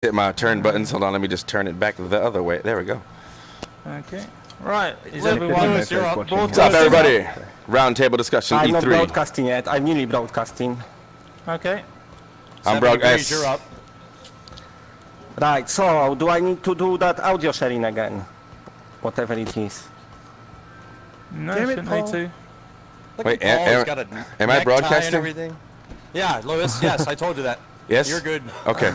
Hit my turn buttons. Hold on, let me just turn it back the other way. There we go. Okay. Right. Is everyone? What's up, everybody? Roundtable Discussion E3. I'm not broadcasting yet. I'm newly broadcasting. Okay. I'm broadcasting. You're up. Right. So, do I need to do that audio sharing again? Whatever it is. No, shouldn't need to. Wait, am I broadcasting? Everything? Yeah, Lewis. Yes, I told you that. Yes. You're good. Okay.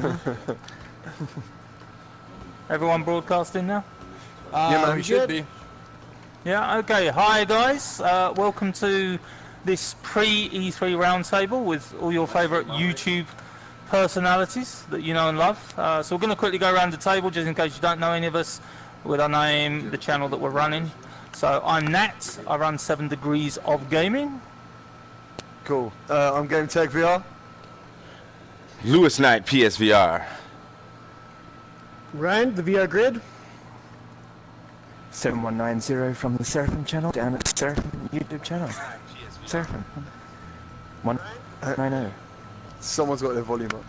Everyone broadcasting now? Yeah, we should be. Yeah, okay. Hi, guys. Welcome to this pre-E3 roundtable with all your favourite YouTube personalities that you know and love. So we're going to quickly go around the table just in case you don't know any of us with our name, the channel that we're running. So I'm Nat. I run 7 Degrees of Gaming. Cool. I'm Game Tech VR. Lewis Knight, PSVR. Ryan, the VR Grid. 7190 from the Seraphim channel down at the Seraphim YouTube channel. Seraphim. 190. Someone's got their volume up.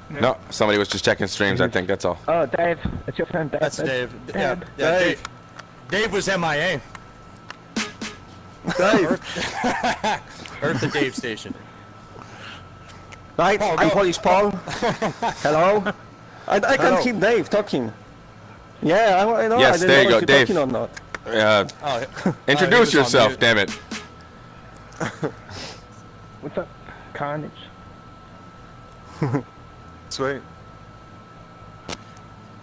Yeah. No, somebody was just checking streams, I think, that's all. Oh, Dave. It's your friend, Dave. That's Dave. Yeah, Dave. Dave was MIA. Dave. Earth the Dave station. Right, I'm Polish Paul. Hello. I can't keep Dave talking. Yeah, I know. Yes, I there you go, Dave. Talking or not. Introduce yourself, damn it. What's up, Carnage? Sweet.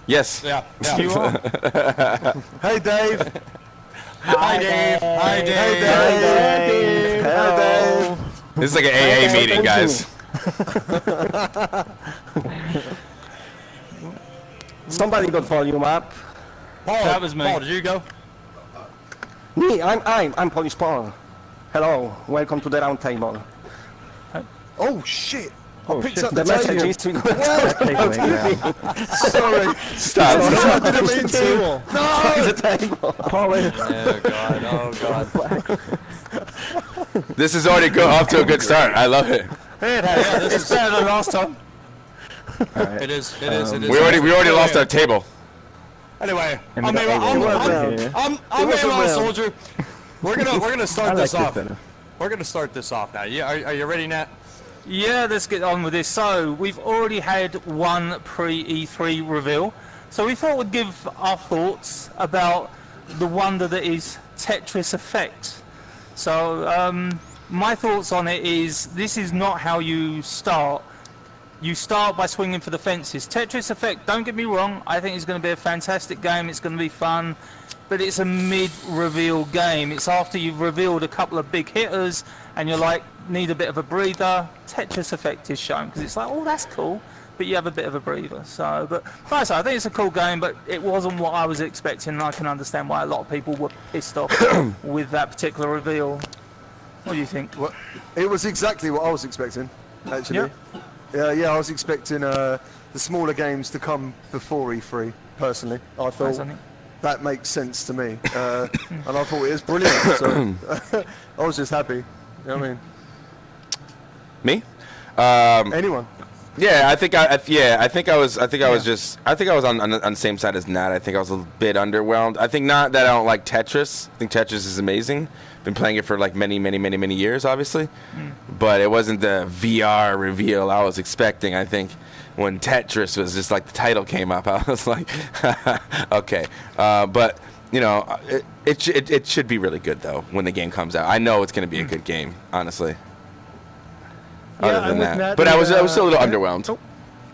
Yes. Yeah. You are. Hey, Dave. Hi, Dave. Hi, Dave. Hey, Dave. Hello. This is like an AA meeting, guys. Somebody got volume up. Paul, That was me. Paul, did you go? Me, I'm Polish Paul. Hello, welcome to the round table. Oh, shit. I picked shit. up The the message table. is to Sorry. Stop. I didn't mean to. No! the table. Paul is... Oh, God. Oh, God. This is already off to a good start. I love it. Yeah, this It's is... better than last time. It is. It is. We already lost our table. Anyway, And I'm we got a soldier. We're gonna start this off. better. We're gonna start this off now. Yeah, are you ready, Nat? Yeah, let's get on with this. So, we've already had one pre-E3 reveal. So we thought we'd give our thoughts about the wonder that is Tetris Effect. So, my thoughts on it is, this is not how you start. You start by swinging for the fences. Tetris Effect, don't get me wrong, I think it's going to be a fantastic game, it's going to be fun, but it's a mid-reveal game. It's after you've revealed a couple of big hitters, and you're like, need a bit of a breather. Tetris Effect is shown, because it's like, oh, that's cool, but you have a bit of a breather. So, but like I say, I think it's a cool game, but it wasn't what I was expecting, and I can understand why a lot of people were pissed off with that particular reveal. What do you think? Well, it was exactly what I was expecting, actually. Yeah. I was expecting the smaller games to come before E3, personally. I thought that makes sense to me. And I thought it was brilliant, so I was just happy. You know what I mean? Me? Anyone? Yeah, I think I was on the same side as Nat. I think I was a bit underwhelmed. I think not that I don't like Tetris. I think Tetris is amazing. Been playing it for like many years, obviously. But it wasn't the VR reveal I was expecting. I think when Tetris was just like the title came up, I was like, okay. But you know, it should be really good though when the game comes out. I know it's going to be a good game, honestly. Other than that, but I was still a little underwhelmed. Oh.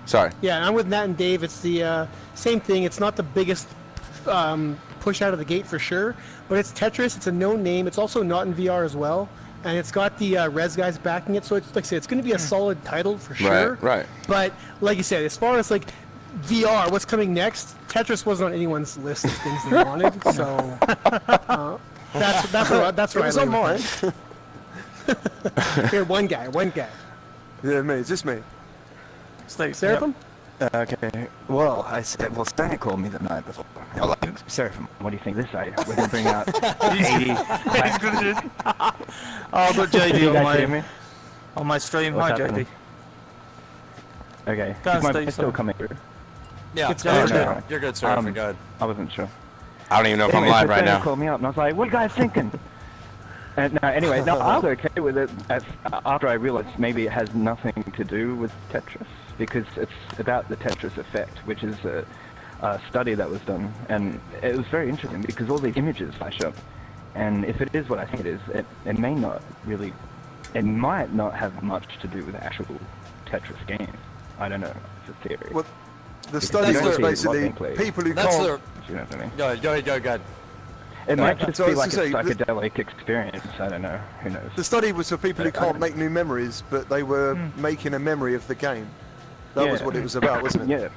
Sorry. Yeah, I'm with Nat and Dave. It's the same thing. It's not the biggest push out of the gate for sure, but it's Tetris. It's a known name. It's also not in VR as well, and it's got the Res guys backing it. So it's like I said, it's going to be a solid title for sure. Right. But like you said, as far as like VR, what's coming next? Tetris wasn't on anyone's list of things they wanted. So that's right. It was on mine. Here, one guy. Yeah, me. Just me. Seraphim? Okay. Well, Stanley called me the night before. I was like, Seraphim, what do you think this side? We're going to bring out 80... Oh, I've got JD on my stream. What's Hi, happening? JD. Okay. Go on, Is my Steve, voice still sorry. coming through? Yeah, It's very no. you're good, sir. Go ahead. I wasn't sure. I don't even know if Anyway, I'm live so right Daniel now. called me up and I was like, what are you guys thinking? And anyway, no, I was okay with it after I realized maybe it has nothing to do with Tetris, because it's about the Tetris effect, which is a study that was done, and it was very interesting because all these images flash up, and if it is what I think it is, it may not really, it might not have much to do with the actual Tetris game. I don't know, it's a theory. Well, the study was basically people who can't... You know what I mean? Go ahead. It might just So be as like to a say, psychedelic experience. I don't know. Who knows? The study was for people who can't make new memories, but they were making a memory of the game. That was what it was about, wasn't it?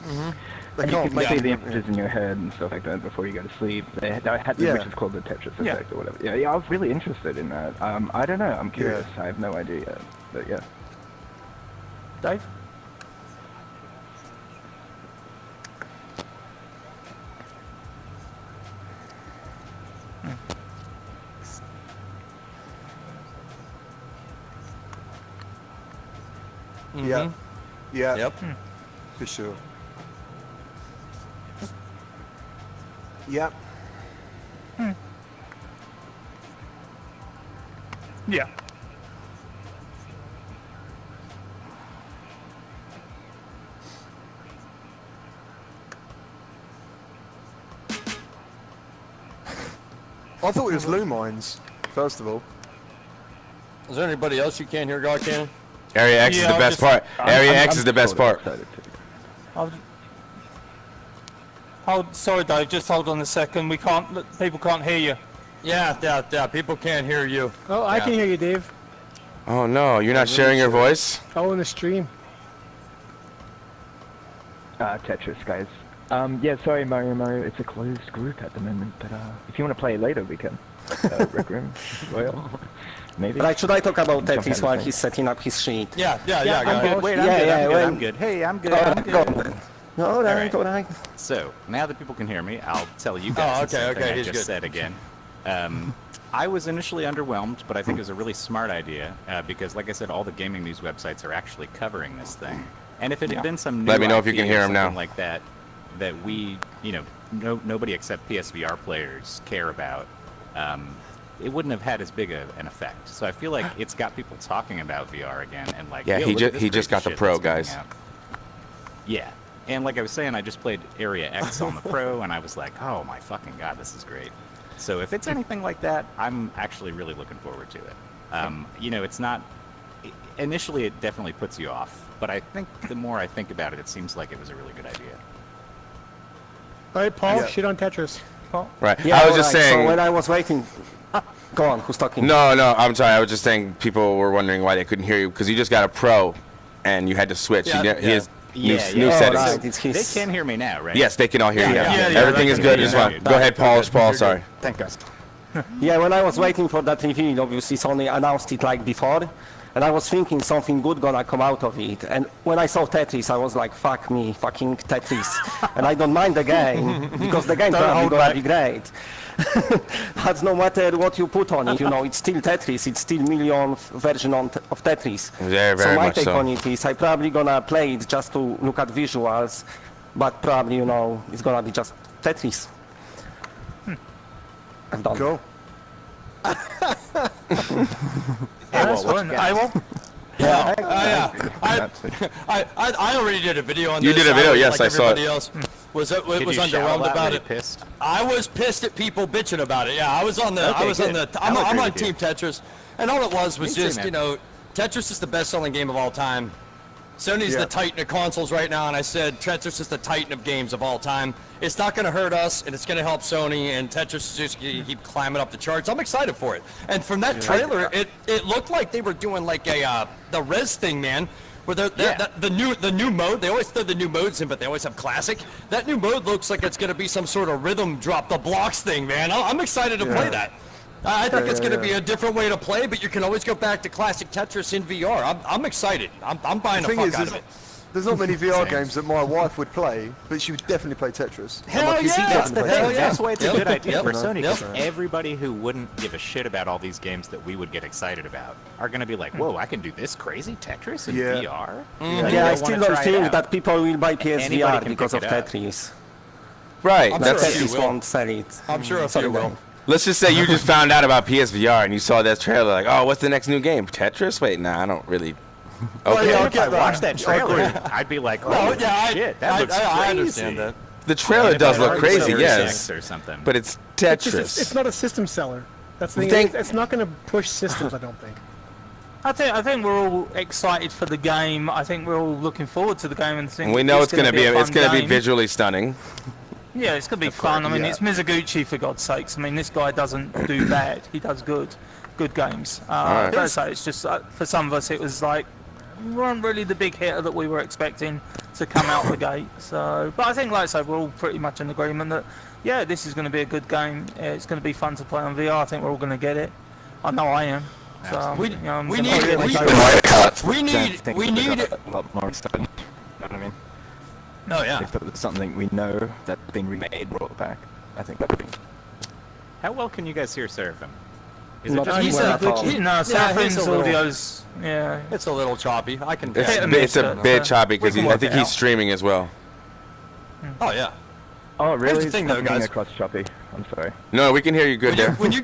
Yeah. They And you can't can make see the images in your head and stuff like that before you go to sleep. They had which is called the Tetris effect or whatever. Yeah, I was really interested in that. I don't know. I'm curious. I have no idea yet. But yeah. Dave? Yeah. Yeah. Yep. For sure. Yep. Yeah. I thought it was Lumines, first of all. Is there anybody else you can't hear, God Cannon? Area X is the best part. Area X is the best part. Sorry, Dave. Just hold on a second. We can't. People can't hear you. Yeah. People can't hear you. Oh, I can hear you, Dave. Oh no, you're not sharing your voice? Oh, in the stream. Tetris, guys. Yeah, sorry, Mario. It's a closed group at the moment, but if you want to play later, we can. Rec Room, Royal, maybe. Right, should I talk about Tetris while he's setting up his sheet? Yeah. I'm good. Wait, I'm good. Hey, I'm good. I'm good. All right. So now that people can hear me, I'll tell you guys something I just said again. I was initially underwhelmed, but I think it was a really smart idea because, like I said, all the gaming news websites are actually covering this thing. And if it had been some new Let me know if you IP can or hear him now. something like that, that we, nobody except PSVR players care about, it wouldn't have had as big an effect. So I feel like it's got people talking about VR again, and like, Yeah, yo, he look at this just crazy got the shit Pro, that's coming guys. out. Yeah, and like I was saying, I just played Area X on the Pro, and I was like, oh my fucking god, this is great. So if it's anything like that, I'm actually really looking forward to it. It's not. Initially, it definitely puts you off, but I think the more I think about it, it seems like it was a really good idea. All right, Paul, shit on Tetris. Paul? Right. Yeah, I was just saying. So when I was waiting, go on. Who's talking? No, I'm sorry. I was just saying people were wondering why they couldn't hear you because you just got a Pro, and you had to switch. He has new settings. Right. They can hear me now, right? Yes, they can all hear you. Yeah, Everything is good. Just fine. Go ahead, Paul. Sorry. Thank guys. Yeah, when I was waiting for that reveal, obviously Sony announced it like before, and I was thinking something good gonna come out of it. And when I saw Tetris, I was like, fuck me, fucking Tetris. And I don't mind the game, because the game probably gonna be great. But no matter what you put on it, it's still Tetris, it's still millionth version of Tetris. Very So my much take so. on it is I probably gonna play it just to look at visuals, but probably, it's gonna be just Tetris. I'm done. Cool. I will. I already did a video on You this. did a video, was, yes, like I saw it. everybody else was Did you shout underwhelmed out? about Were you it. pissed? I was pissed at people bitching about it. Yeah, I was on the. I'm on Team Tetris, and all it was Me too, just man. Tetris is the best-selling game of all time. Sony's the titan of consoles right now, and I said Tetris is the titan of games of all time. It's not going to hurt us, and it's going to help Sony, and Tetris is just going to keep climbing up the charts. I'm excited for it. And from that trailer, it looked like they were doing like the Res thing, man. Where the new mode, they always throw the new modes in, but they always have classic. That new mode looks like it's going to be some sort of rhythm drop the blocks thing, man. I'm excited to play that. I think it's going to be a different way to play, but you can always go back to classic Tetris in VR. I'm excited. I'm buying the fuck out of it. There's not many VR games that my wife would play, but she would definitely play Tetris. Hell yeah! That's the thing. That's why it's a good idea for Yep. Sony. Because everybody who wouldn't give a shit about all these games that we would get excited about are going to be like, "Whoa, I can do this crazy Tetris in VR." Yeah, I still don't think that people will buy PSVR can because of pick it up. Tetris. Right. I'm That's. sure Tetris won't sell it. I'm sure a few will. Let's just say you just found out about PSVR and you saw that trailer, like, oh, what's the next new game? Tetris? Wait, nah, I don't really. Okay. yeah, If I watched that trailer, I'd be like, "Oh shit, that looks crazy." I understand that. The trailer does look crazy, yes, or something. but it's It's, Tetris. just, it's not a system seller. That's the You thing. think- It's not going to push systems, I don't think. I think we're all excited for the game. I think we're all looking forward to the game and think We know it's gonna gonna be a it's fun gonna be game. visually stunning. Yeah, it's going to be fun. I mean, yeah. it's Mizuguchi, for God's sakes. I mean, this guy doesn't do bad. He does good games. Alright. But so it's just, for some of us, it was like, weren't really the big hitter that we were expecting to come out the gate. So, but I think, like I said, we're all pretty much in agreement that, yeah, this is going to be a good game. It's going to be fun to play on VR. I think we're all going to get it. I know I am. So, We you know, I'm we gonna need play it. we need a lot more excited. You know what I mean? No, yeah. If it was something we know that's been remade, brought back, I think that would be. How well can you guys hear Seraphim? Is Not it just he's me? a good No, Yeah, Seraphim's he's a little- audio's, yeah. It's a little choppy. I can. It's, Hit and it's a miss, bit but, choppy because we can I work think it he's out. streaming as well. Oh yeah. Oh, really? Here's the thing, though, It's coming guys. across choppy. I'm sorry. No, we can hear you good there. When you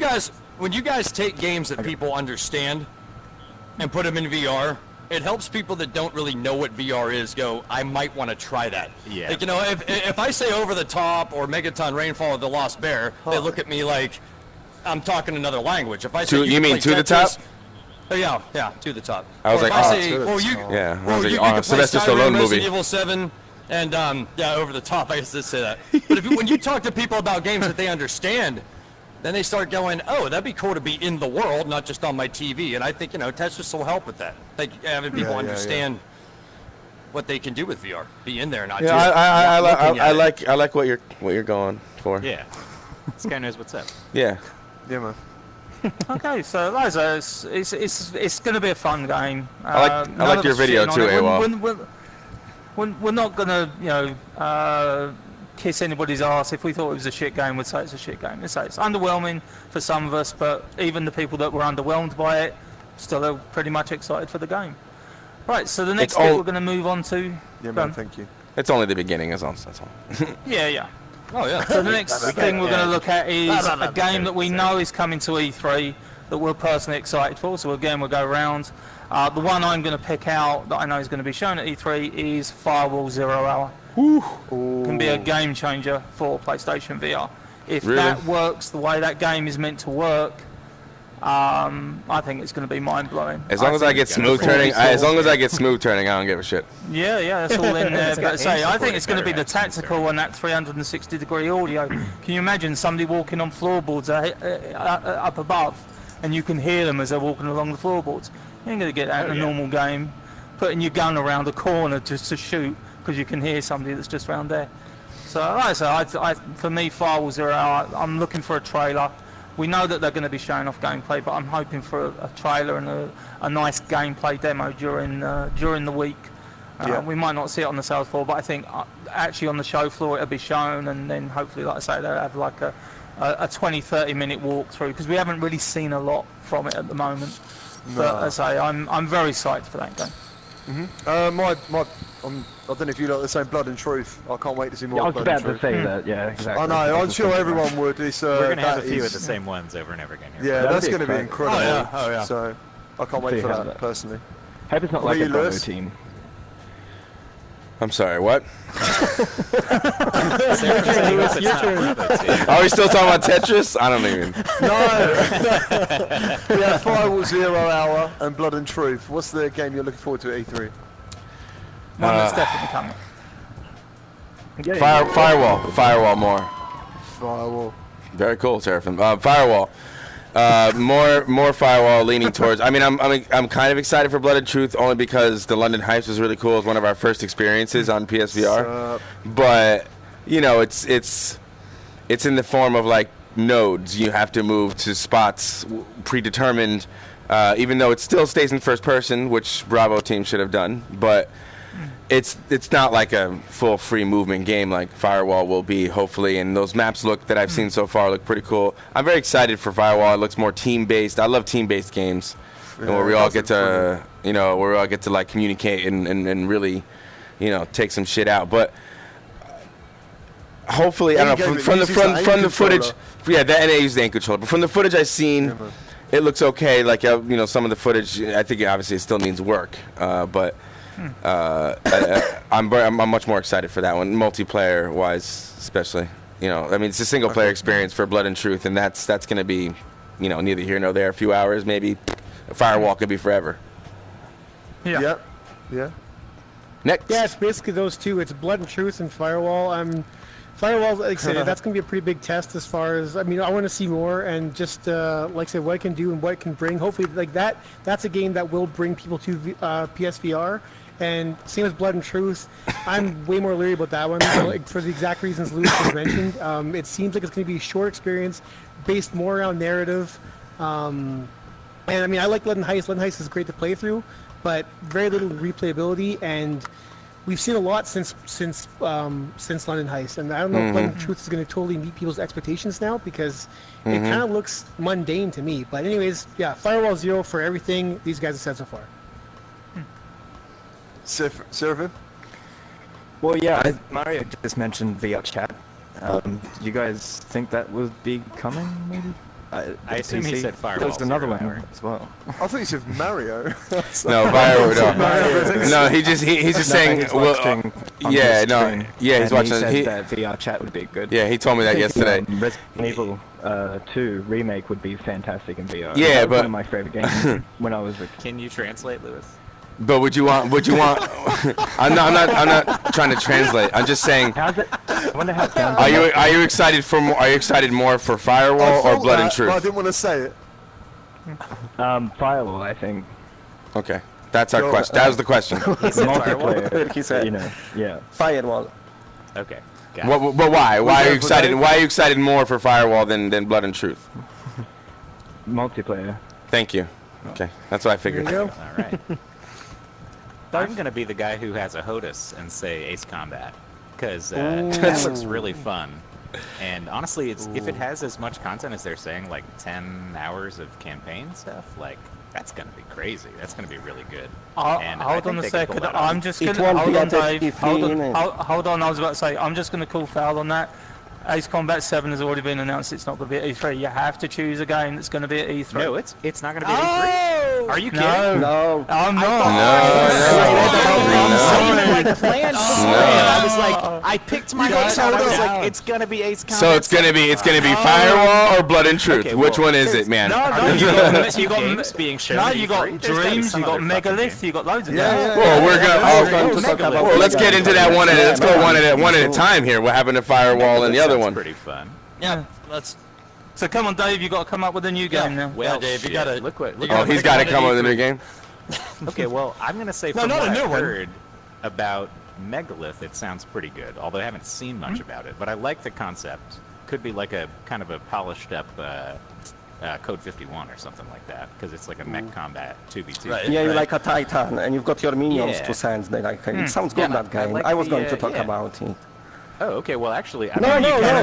guys take games that people understand and put them in VR, it helps people that don't really know what VR is go, I might want to try that. Yeah. Like, you know, if I say Over the Top or Megaton Rainfall of the Lost Bear, they look at me like I'm talking another language. If I say You mean play To the Tetris- Top? Oh, yeah, To the Top. I was Or like, if I oh, say, To the well, you, Top. Yeah, I well, was you like, can oh, play Sylvester Skyrim, Stallone Resident movie. Evil 7, and yeah, Over the Top. I used to say that. But when you talk to people about games that they understand, then they start going, oh, that'd be cool to be in the world, not just on my TV. And I think, you know, Tetris will help with that. Like having people Yeah, understand what they can do with VR. Be in there, not Yeah, just looking at it. I like what you're going for. Yeah. This guy knows what's up. Yeah. Yeah, man. Okay, so Liza, it's going to be a fun game. I none liked of your us video shitting on too, it. AWOL. We're not going to, you know, kiss anybody's ass. If we thought it was a shit game, we'd say it's a shit game. We'd say it's underwhelming for some of us, but even the people that were underwhelmed by it still are pretty much excited for the game. Right, so the next It's bit all- we're going to move on to. Yeah, Go on. man. Thank you. It's only the beginning. That's all. Yeah. Oh, yeah. So the next thing we're going to look at is a game that we know is coming to E3 that we're personally excited for. So again, we'll go around. The one I'm going to pick out that I know is going to be shown at E3 is Firewall 0 Hour. Can be a game changer for PlayStation VR. If Really? that works the way that game is meant to work, I think it's going to be mind-blowing. As long as I get smooth turning, I don't give a shit. Yeah, that's all in there. But say, I think it's going to be the better have tactical and that 360-degree audio. Can you imagine somebody walking on floorboards up above, and you can hear them as they're walking along the floorboards? You ain't going to get that in a normal game. Putting your gun around a corner just to shoot because you can hear somebody that's just around there. So, like I say, for me, Firewall 0 Hour, I'm looking for a trailer. We know that they're going to be showing off gameplay, but I'm hoping for a trailer and a nice gameplay demo during the week. Yeah. We might not see it on the sales floor, but I think actually on the show floor it'll be shown, and then hopefully, like I say, they'll have like a 20-30 minute walkthrough because we haven't really seen a lot from it at the moment. But as I say, I'm very psyched for that game. I don't know if you like the same Blood and Truth. I can't wait to see more. I was Blood about and to Truth. say that. Yeah, exactly. I know. I'm sure everyone would. It's, We're going to have a that few of is- the same ones over and over again here. Yeah, That'd that's be going to be exciting. incredible. Oh, yeah. So I can't wait See for how that that- personally. Hope it's not What like about a you, Bravo Lewis? team. I'm sorry. What? Your turn. Are we still talking about Tetris? I don't even. No. Yeah, Firewall 0 Hour and Blood and Truth. What's the game you're looking forward to at E3? One that's definitely coming. Firewall more. Firewall. Very cool, Seraphim. Firewall. More Firewall leaning towards. I mean, I'm kind of excited for Blood and Truth only because the London Heights was really cool. It was one of our first experiences on PSVR. But you know, it's in the form of like nodes. You have to move to spots predetermined. Even though it still stays in first person, which Bravo team should have done, but it's not like a full free movement game like Firewall will be, hopefully. And those maps that I've seen so far look pretty cool. I'm very excited for Firewall. It looks more team-based. I love team-based games, where we all get to, like communicate and really, take some shit out. But hopefully, I don't know, from the footage. Yeah, that and I use the aim controller. But from the footage I've seen, it looks okay. Like some of the footage, I think obviously it still needs work. But I'm much more excited for that one, multiplayer wise, especially. It's a single player experience for Blood and Truth, and that's going to be, neither here nor there. A few hours, maybe. Firewall could be forever. Yeah. Next. Yeah, it's basically those two. It's Blood and Truth and Firewall. Firewall, like I said, that's going to be a pretty big test as far as, I want to see more and just, like I said, what it can do and what it can bring. Hopefully, like that's a game that will bring people to PSVR. And same as Blood and Truth, I'm way more leery about that one for the exact reasons Lewis just mentioned. It seems like it's going to be a short experience based more around narrative. And I like London Heist. London Heist is great to play through, but very little replayability. And we've seen a lot since London Heist. And I don't know if Blood and Truth is going to totally meet people's expectations now, because it kind of looks mundane to me. But anyways, yeah, Firewall 0 for everything these guys have said so far. Seraphim? Well, yeah, Mario just mentioned VR chat. You guys think that would be coming, maybe? I assume he said Firewall. There's another one as well. I thought you said Mario. No, Mario. No, he's just saying. He's he's watching. He said that VR chat would be good. Yeah, he told me that yesterday. Resident Evil 2 remake would be fantastic in VR. Yeah, that was but one of my favorite games when I was a kid. Can you translate, Lewis? But would you want? I'm not trying to translate. I'm just saying. How's it? I wonder how it sounds. Are you excited for more? Are you excited more for Firewall or Blood and Truth? But I didn't want to say it. Firewall, I think. Okay, that's our question. That was the question. Multiplayer. He said, yeah. Firewall. Okay. But why? Why are you excited? Why are you excited more for Firewall than Blood and Truth? Multiplayer. Thank you. Okay, that's what I figured. There you go. All right. I'm going to be the guy who has a HOTUS and say Ace Combat, because that looks really fun. And honestly, if it has as much content as they're saying, like 10 hours of campaign stuff, like, that's going to be crazy. That's going to be really good. Hold on a second. I'm just going to... Hold on, I was about to say, I'm just going to call foul on that. Ace Combat 7 has already been announced. It's not going to be at E3. You have to choose a game that's going to be at E3. No, it's not going to be at E3. Are you kidding? No. I'm not. I was like, I picked my Ace out. I was like, it's going to be Ace Combat. So it's gonna be Firewall or Blood and Truth. Okay, Which one is it, man? No, you got games being shown. No, you got Dreams, you got Megalith, you got loads of games. Well, we're gonna. Well, let's get into that one. Let's go one at a time here. What happened to Firewall and the other one? Pretty fun. Yeah, let's. So come on, Dave, you got to come up with a new game now. Well, Dave, you gotta look what. Oh, he's got to come up with a new game. Okay, well, I'm gonna say from what I've heard about Megalith, it sounds pretty good. Although I haven't seen much about it, but I like the concept. Could be like a kind of a polished up Code 51 or something like that, because it's like a mech combat 2v2. Right. Yeah, you're like a Titan, and you've got your minions to send. It sounds good, that game. I was going to talk about it. Oh, okay. Well, actually, No. What I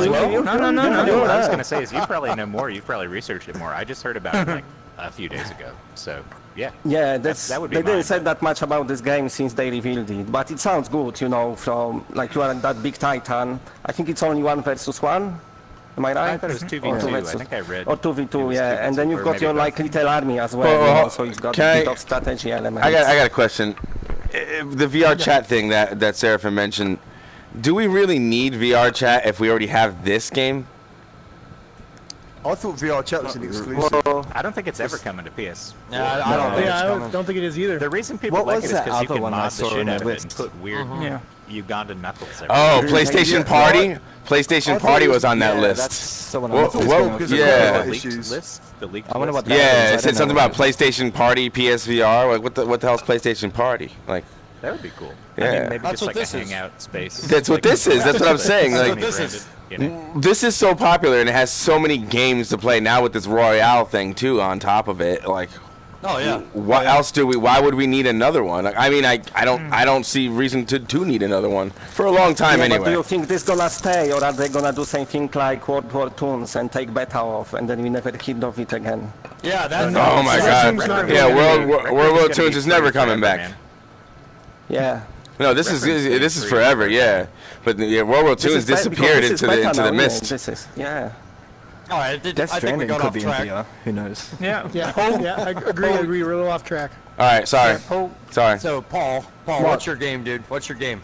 was going to say is you probably know more. You've probably researched it more. I just heard about it like a few days ago. So, yeah. Yeah, that would be they didn't mine, say that much about this game since they revealed it, but it sounds good, from like you are that big Titan. I think it's only 1 versus 1. Am I right? I thought it was 2v2. I think I read. Or 2v2, yeah. And then you've got your like little army as well. So it's got a bit of strategy elements. I got a question. The VR chat thing that Seraphim mentioned. Do we really need VR chat if we already have this game? I thought VR chat was an exclusive. Well, I don't think it's ever coming to PS. I don't think it is either. The reason people like it is because you can mod the shit out of it and put weird Ugandan knuckles everywhere. Oh, PlayStation Party? PlayStation Party was on that list. That's the one yeah. The leaked I wonder what list. Yeah, it said something about PlayStation Party, PSVR. Like, what the hell's PlayStation Party? Like, that would be cool. Yeah. I mean, maybe That's just what like a this is. hangout space. That's what this is. That's what I'm saying. That's Like, what this is. You know? this is so popular and it has so many games to play now with this Royale thing too on top of it. Like, Oh yeah. What else do we? Why would we need another one? Like, I mean, I don't see reason to need another one for a long time anyway. But do you think this gonna stay, or are they gonna do something like World War Toons and take beta off, and then we never hear of it again? Yeah, that's. Oh my God! Yeah, World War Toons is never coming back. Yeah. No, this is forever. Yeah, but yeah, World War Toons disappeared into the mist. This is All right, Death I think we Stranding got could off be in track. VR. Who knows? Yeah. Yeah, I agree. We're a little off track. All right, sorry. Paul, Sorry. So Paul, what's your game, dude? What's your game?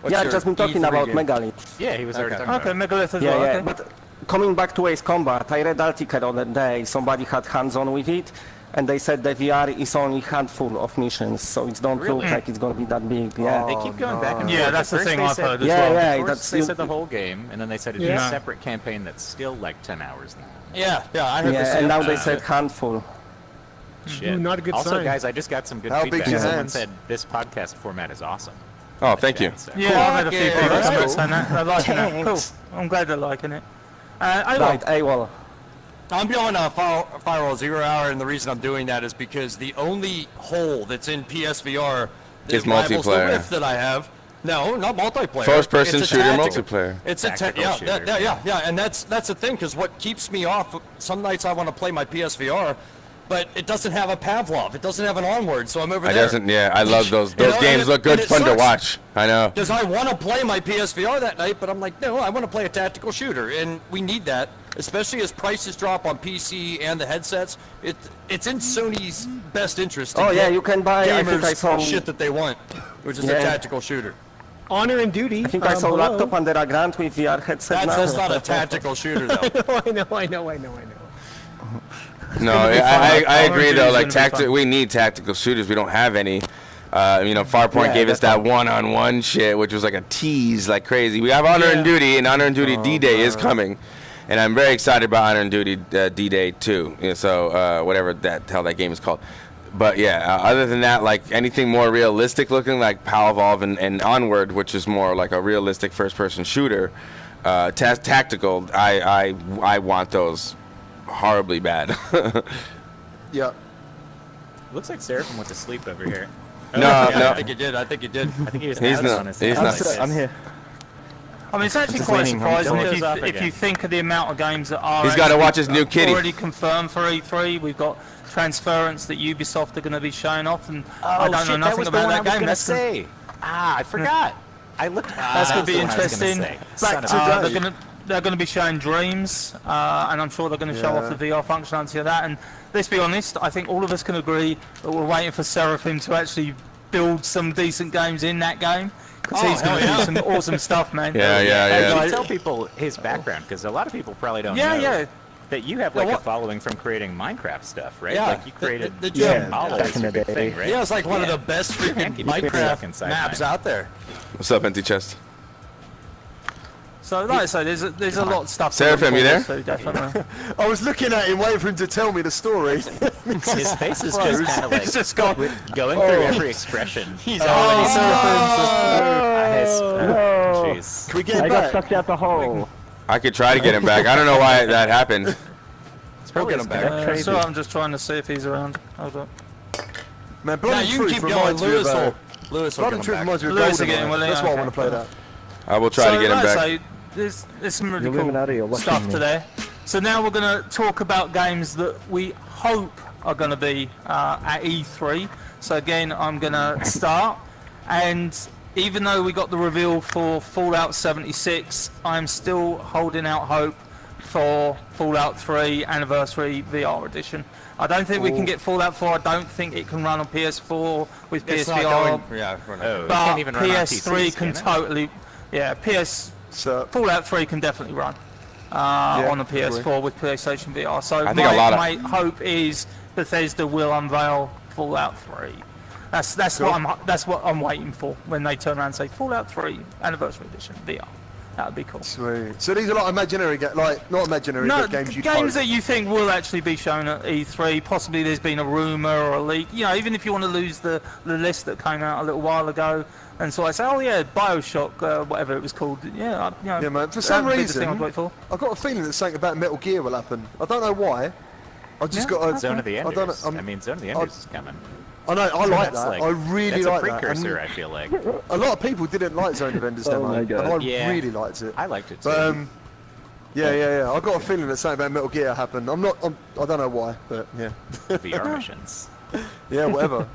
What's I've your just been talking E3 about game? Megalith. Yeah, he was already talking okay, about Megalith as Yeah, well. yeah. Okay. But coming back to Ace Combat, I read article the other day. Somebody had hands-on with it, and they said the VR is only handful of missions, so it don't look like it's gonna be that big. Yeah. They keep going back and forth. Yeah, that's the First thing they I've said- heard as Yeah, well. yeah. First That's they said the whole game, and then they said it's Yeah. a separate campaign that's still like 10 hours now. Yeah, I heard the Yeah, same. and now they said handful. Shit. Not a good also, sign. guys, I just got some good How feedback. big's your Someone hands? said this podcast format is awesome. Oh, thank you. So- Yeah, I've had a few Yeah, people that's come and cool. say that. They're liking that. Cool. Thanks. I'm glad they're liking it. Right, AWOL. I'm doing a Firewall 0 Hour, and the reason I'm doing that is because the only hole that's in PSVR that Is rivals the multiplayer. Rift that I have. No, not multiplayer. First-person It's a shooter tactical- multiplayer. It's a Tactical shooter. yeah, and that's the thing, because what keeps me off. Some nights I want to play my PSVR, but it doesn't have a Pavlov. It doesn't have an Onward, so I'm over It there. doesn't. Yeah, I love those. You Those know, games and look good, it fun to sucks. watch. I know. Because I want to play my PSVR that night, but I'm like, no, I want to play a tactical shooter, and we need that, especially as prices drop on PC and the headsets. It's in Sony's best interest to Oh yeah, get you can buy. I think I gamers saw. shit that they want, which is a Yeah. tactical shooter. Honor and Duty. I think I saw hello. laptop under a grant with VR headset. That's now. not a tactical shooter, though. I know. No, be I fun. agree It's though. gonna Like be fun. we need tactical shooters. We don't have any. Farpoint Yeah, gave us that's that one-on-one shit, which was like a tease, like crazy. We have Honor and Duty, and Honor and Duty D-Day is coming, and I'm very excited about Honor and Duty D-Day too. Yeah, so whatever that hell that game is called. But yeah, other than that, like anything more realistic looking, like Power Evolve and Onward, which is more like a realistic first-person shooter, tactical. I want those horribly bad. Yeah. Looks like Seraphim went to sleep over here. No, Yeah, no. I think you did. I think he was He's out not- on his he's head not- like this. I'm here. I mean, it's actually Just quite leaning on surprising the if door. if you think of the amount of games that are He's gotta actually watch his new kitty. already confirmed for E3. We've got Transference that Ubisoft are going to be showing off, and I don't know shit, nothing was the about one that I was game. gonna That's gonna- say. I forgot. I looked. That's going to be interesting. Son of a- They're going to be showing Dreams, and I'm sure they're going to show off the VR functionality of that. And let's be honest, I think all of us can agree that we're waiting for Seraphim to actually build some decent games in that game, because he's going to do some awesome stuff, man. Yeah. Can you tell people his background? Because a lot of people probably don't Yeah, know yeah. that you have Yeah, like a what- following from creating Minecraft stuff, right? Yeah, Like you created the Jim Jim. Hollow Back is in your the big thing, day. right? Yeah, it's like one of the best freaking Keep it Minecraft inside, maps man. out there. What's up, empty chest? So, like I say, there's a lot of stuff. to Seraphim, look you there? forward to, definitely. I was looking at him, waiting for him to tell me the story. His face is just kind of like It's just gone. going through every expression. He's Jeez. Can we get I him got back? sucked out the hole. I could try to get him back. I don't know why that happened. We'll get him back. So I'm just trying to see if he's around. Hold on. Man, No, Blood and you can Truth keep going. reminds me of... Lewis will Blood get and him Truth back. reminds me of Lewis will Goldeneye. get him, will he? That's why I Okay. want to play that. I will try to get him like I back. say, there's some really Illuminati are cool watching stuff me. today. So now we're going to talk about games that we hope are going to be at E3. So again, I'm going to start. And even though we got the reveal for Fallout 76, I'm still holding out hope for Fallout 3 Anniversary VR Edition. I don't think we can get Fallout 4. I don't think it can run on PS4 with It's not PSVR. going. Yeah, we're not Oh, going. it But can't even run on PS3 PCs, can it? totally, So, Fallout 3 can definitely run on the PS4 with PlayStation VR. So I think a lot of- my hope is Bethesda will unveil Fallout 3. That's what I'm waiting for when they turn around and say Fallout 3 Anniversary Edition VR. That would be cool. sweet. So these are like imaginary games, like, not imaginary, No, but games you games that you think will actually be shown at E3. Possibly there's been a rumour or a leak. You know, even if you want to lose the list that came out a little while ago, and so I say, oh yeah, Bioshock, whatever it was called. Yeah, you know, Yeah, man. For some that'd be the thing I'd reason, wait for. I've got a feeling that something about Metal Gear will happen. I don't know why, I just got a Zone of the I don't Enders. know, I mean, Zone of the Enders is coming. I know, I like That's that. I really that's like a that. precursor, And I feel like. a lot of people didn't like Zone of Enders demo, my and God. I Yeah. really liked it. I liked it too. But yeah. I got a feeling that something about Metal Gear happened. I don't know why, but yeah. VR missions. Yeah, whatever.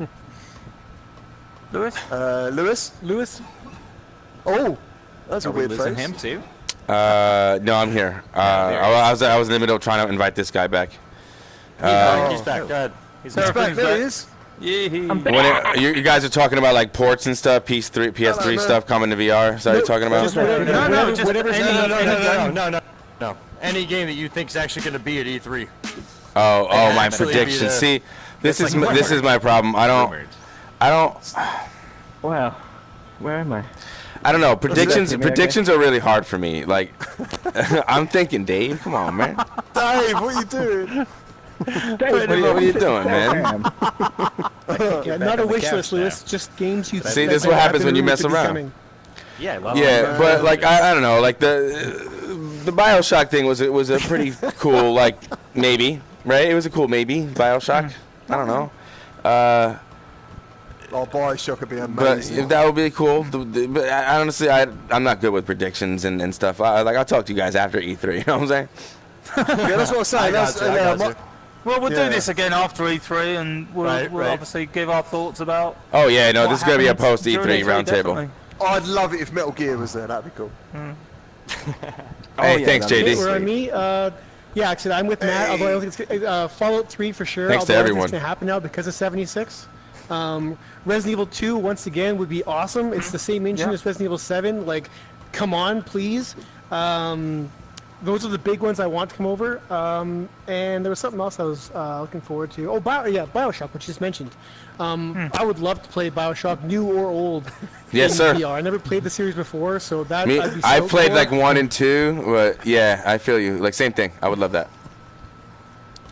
Lewis? Lewis? Oh, that's Are a we weird losing face. him too? No, I'm here. I was in the middle of trying to invite this guy back. He's back. Go ahead. He's back. There he is. Yeah. You guys are talking about like ports and stuff, PS3 stuff coming to VR. Is that what you're talking about? No. Any game that you think is actually going to be at E3. Oh, my actually be prediction. the- See, this is like this is my problem. I don't. Wow. Where am I? I don't know. Predictions Is that me, predictions are really hard for me. Like, I'm thinking, Dave. Come on, man. Dave, what are you doing? What are you doing, man? Yeah, not a wish list, Lewis. Just games you. See, this is what happens when you mess around. Yeah, I love Yeah, but like I don't know. Like the BioShock thing was a pretty cool like maybe, right? It was a cool maybe BioShock. I don't know. BioShock would be But amazing. that would be cool. But I honestly, I'm not good with predictions and stuff. I'll talk to you guys after E3. You know what I'm saying? Yeah, that's what I'm saying. Well, we'll Yeah. do this again after E3, and we'll obviously give our thoughts about. Oh yeah, no, what this is gonna be a happened post during E3 E3, roundtable. definitely. I'd love it if Metal Gear was there. That'd be cool. Hey, yeah, thanks, that'd be JD. Where on me? Yeah, actually, I'm with Matt. Although I don't think it's Fallout 3 for sure. Thanks to although I don't think everyone. it's gonna happen now because of 76. Resident Evil 2 once again would be awesome. It's the same engine as Resident Evil 7. Like, come on, please. Those are the big ones I want to come over. And there was something else I was looking forward to. Oh, BioShock, which you just mentioned. I would love to play BioShock, new or old. Yes, in sir. VR. I never played the series before, so that Me, I'd be I stoked played for. like 1 and 2, but yeah, I feel you. Like same thing. I would love that.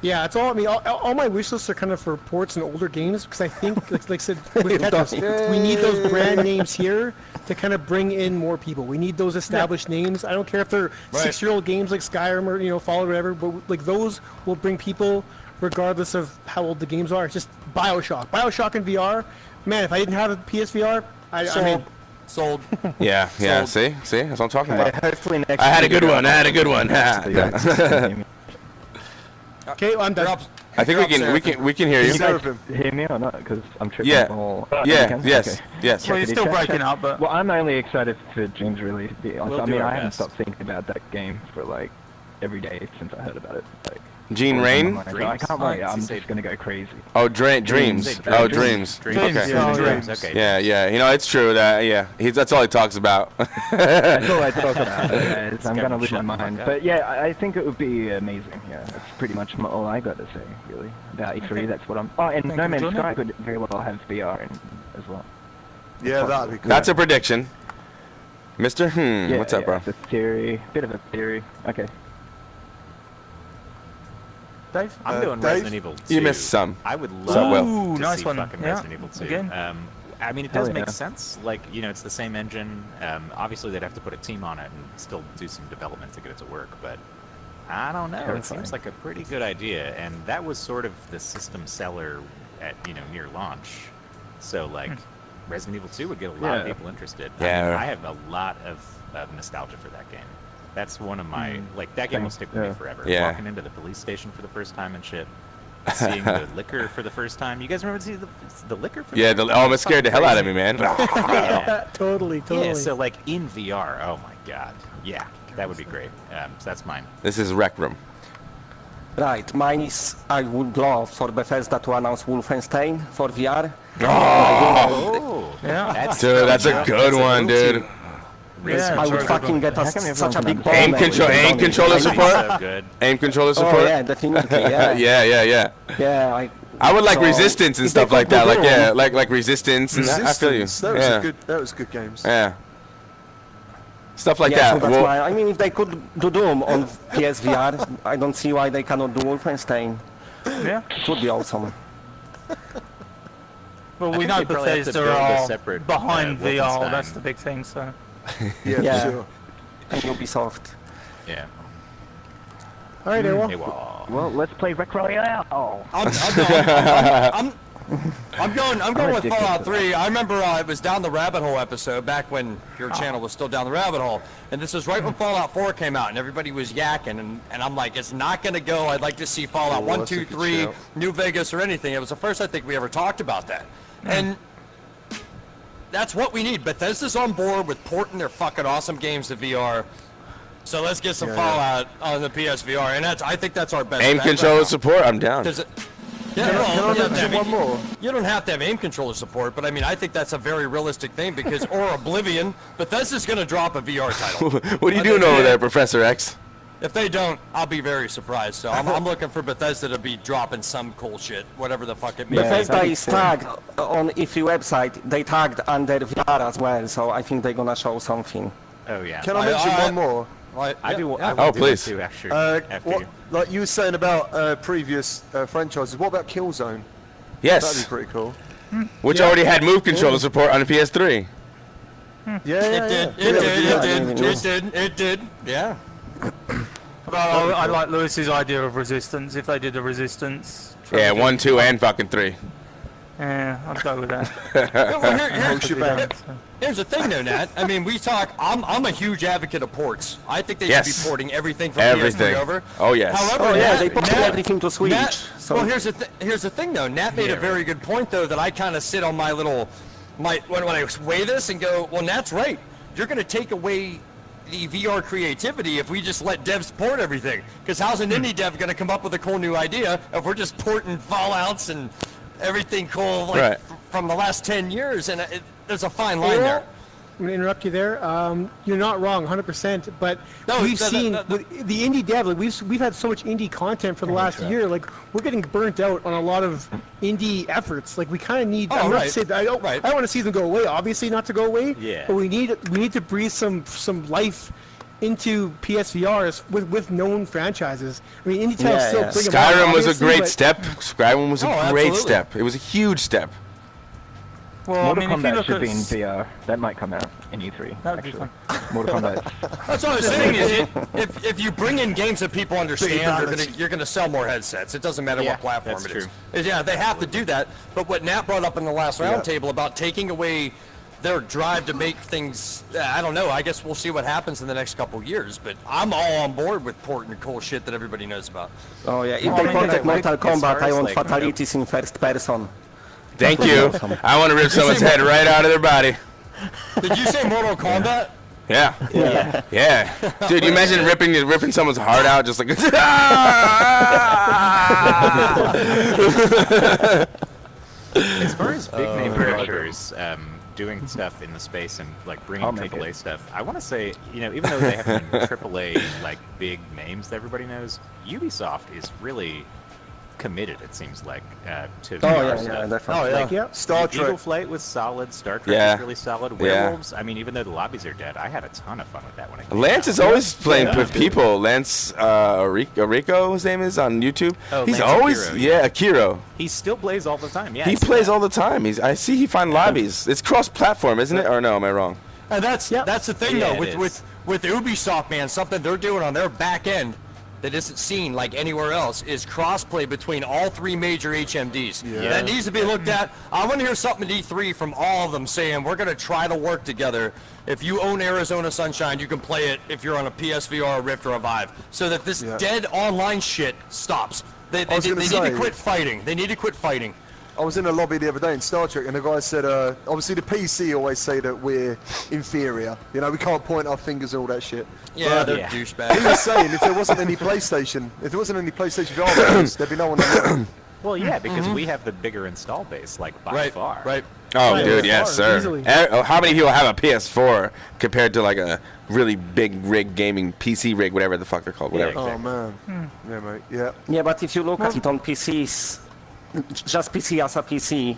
Yeah, it's all. I mean, all my wish lists are kind of for ports and older games because I think, like I said, with Tetris, we need those brand names here to kind of bring in more people. We need those established names. I don't care if they're 6-year-old games like Skyrim or Fallout or whatever, but like those will bring people regardless of how old the games are. It's just BioShock in VR. Man, if I didn't have a PSVR, I mean. Sold. Yeah. See, that's what I'm talking about. Hopefully next I had a year good we one. I had a good one. Okay, well, I'm done. I think we can hear you. hear me or not? Because I'm tripping. Yeah. Or, Yes. Well, you're still breaking up, but. Well, I'm only excited for James' release. To be honest. We'll I do mean, our I haven't best. stopped thinking about that game for like every day since I heard about it. Like, Gene Rain. I can't wait. I'm just gonna go crazy. Oh, dreams. Oh, dreams. Dreams. Okay. Yeah, Dreams. Okay. Yeah. You know, it's true that that's all he talks about. That's all I talk about. Is I'm gonna lose my shut the mind. fuck up. But yeah, I think it would be amazing. Yeah, that's pretty much all I got to say really about E3. That's what I'm. Oh, and Thank No you, Man's Jordan. Sky could very well have VR as well. Yeah, that'd be cool. That's a prediction. Mister, Yeah, what's up, bro? It's a theory, bit of a theory. Okay. Dave? I'm doing Dave? Resident Evil 2. You missed some. I would So, well. love Ooh, to nice see one. fucking Yeah, Resident Evil 2. again. I mean, it Hell does yeah. make sense. Like, it's the same engine. Obviously, they'd have to put a team on it and still do some development to get it to work. But I don't know. It Terrifying. seems like a pretty good idea. And that was sort of the system seller at near launch. So like, Resident Evil 2 would get a lot of people interested. Yeah. I have a lot of nostalgia for that game. That's one of my that game will stick with me forever. Yeah. Walking into the police station for the first time and shit. Seeing the liquor for the first time. You guys remember seeing the liquor for the Yeah, first time? it scared the hell out of me, man. Yeah. Totally. Yeah, so like in VR, oh my god. Yeah, that would be great. So that's mine. This is Rec Room. Right, mine is I would love for Bethesda to announce Wolfenstein for VR. Oh, Yeah. Dude, that's a good one, dude. Yeah, I would very fucking good get such a big bomb. Aim controller support. so good. Aim controller Oh support. yeah, definitely. Yeah. Yeah. Yeah. I would like So, Resistance and if they stuff like could that. do Like that- like Resistance. And I feel you. That was good games. Yeah. Stuff like yeah, that. so that's Well, why. I mean, if they could do Doom on PSVR, I don't see why they cannot do Wolfenstein. Yeah. It would be awesome. Well, I we think know they probably have to Bethesda build a are separate, behind VR. Wolfenstein. That's the big thing. So. Yeah, Yeah. for sure. And Ubisoft. Yeah. All right, everyone. Hey, well. all. Well, let's play Wreck Royale. I'm going with Fallout 3. I remember it was Down the Rabbit Hole episode back when your channel was still Down the Rabbit Hole, and this was right when Fallout 4 came out, and everybody was yakking, and I'm like, it's not going to go. I'd like to see Fallout 1, 2, 3, New Vegas, or anything. It was the first I think we ever talked about that, and that's what we need. Bethesda's on board with porting their fucking awesome games to VR. So let's get some Fallout on the PSVR, and I think that's our best. Aim controller support, I'm down. Can I mention one more? You don't have to have aim controller support, but I mean, I think that's a very realistic thing because, or Oblivion, Bethesda's going to drop a VR title. What are you doing over there, Professor X? If they don't, I'll be very surprised. So I'm looking for Bethesda to be dropping some cool shit, whatever the fuck it means. Bethesda is tagged on E3 website. They tagged under VR as well, so I think they're going to show something. Oh, yeah. Can I mention one more? I do. Please. Too, after What, you. like you were saying about previous franchises, what about Killzone? Yes. That'd be pretty cool. Which already had move controller support on the PS3. It did. Yeah. But I like Lewis's idea of Resistance. If they did a Resistance. Yeah, 1, 2, and fucking 3. Yeah, I'd go with that. Here's the thing, though, Nat. I mean, we talk. I'm a huge advocate of ports. I think they should be porting everything from PS3 over. Oh yes. However, they ported everything to Switch. Well, here's the thing, though. Nat made a very good point, though, that I kind of sit on my little, when I weigh this and go, well, Nat's right. You're going to take away the VR creativity if we just let devs port everything. Because how's an indie dev going to come up with a cool new idea if we're just porting Fallouts and everything cool from the last 10 years? And there's a fine line there. I'm going to interrupt you there. You're not wrong, 100%. But we've seen with the indie dev, like we've had so much indie content for the last year. Like we're getting burnt out on a lot of indie efforts. Like we kind of need. I don't want to see them go away. Obviously, not to go away. Yeah. But we need to breathe some life into PSVRs with known franchises. I mean, indie titles still bring about. Skyrim was a great step. Skyrim was a great step. It was a huge step. Well, Mortal Kombat should be in VR. That might come out in E3. That would be fun. Mortal Kombat. That's what I was saying. If you bring in games that people understand, you're gonna sell more headsets. It doesn't matter what platform it is. Yeah, they have to do that. But what Nat brought up in the last roundtable about taking away their drive to make things, I don't know. I guess we'll see what happens in the next couple years. But I'm all on board with porting cool shit that everybody knows about. Oh yeah, if they ported Mortal Kombat, I want fatalities in first person. Thank you. I want to rip someone's head right out of their body. Did you say Mortal Kombat? Yeah. Dude, you imagine ripping someone's heart out just like. As far as big name developers doing stuff in the space and like bringing AAA stuff, I want to say, even though they have AAA like big names that everybody knows, Ubisoft is really committed, it seems like, to VR stuff. Definitely. Star Trek. Eagle Flight was solid. Star Trek was really solid. Werewolves. I mean, even though the lobbies are dead, I had a ton of fun with that when I came Lance is always playing with people. Lance Rico, his name is on YouTube. Oh, he's Lance always Akiro. He still plays all the time. Yeah, he plays all the time. I see he finds lobbies. It's cross-platform, isn't it? Or no? Am I wrong? And that's the thing though with Ubisoft, man. Something they're doing on their back end that isn't seen like anywhere else is crossplay between all three major HMDs. That needs to be looked at. I want to hear something at E3 from all of them saying we're going to try to work together. If you own Arizona Sunshine, you can play it if you're on a PSVR, a Rift, or a Vive, so that this dead online shit stops. They need to quit fighting. They need to quit fighting. I was in a lobby the other day in Star Trek, and the guy said, obviously the PC always say that we're inferior. We can't point our fingers and all that shit. Yeah, they're douchebags. He was saying if there wasn't any PlayStation VR games, there'd be no one to Well, yeah, because we have the bigger install base, like, by far. Right. Oh, dude, yes, sir. How many people have a PS4 compared to, like, a really big rig gaming PC rig, whatever the fuck they're called, whatever. Oh, man. Yeah, mate, yeah. Yeah, but if you look at it on PCs, just PC as a PC,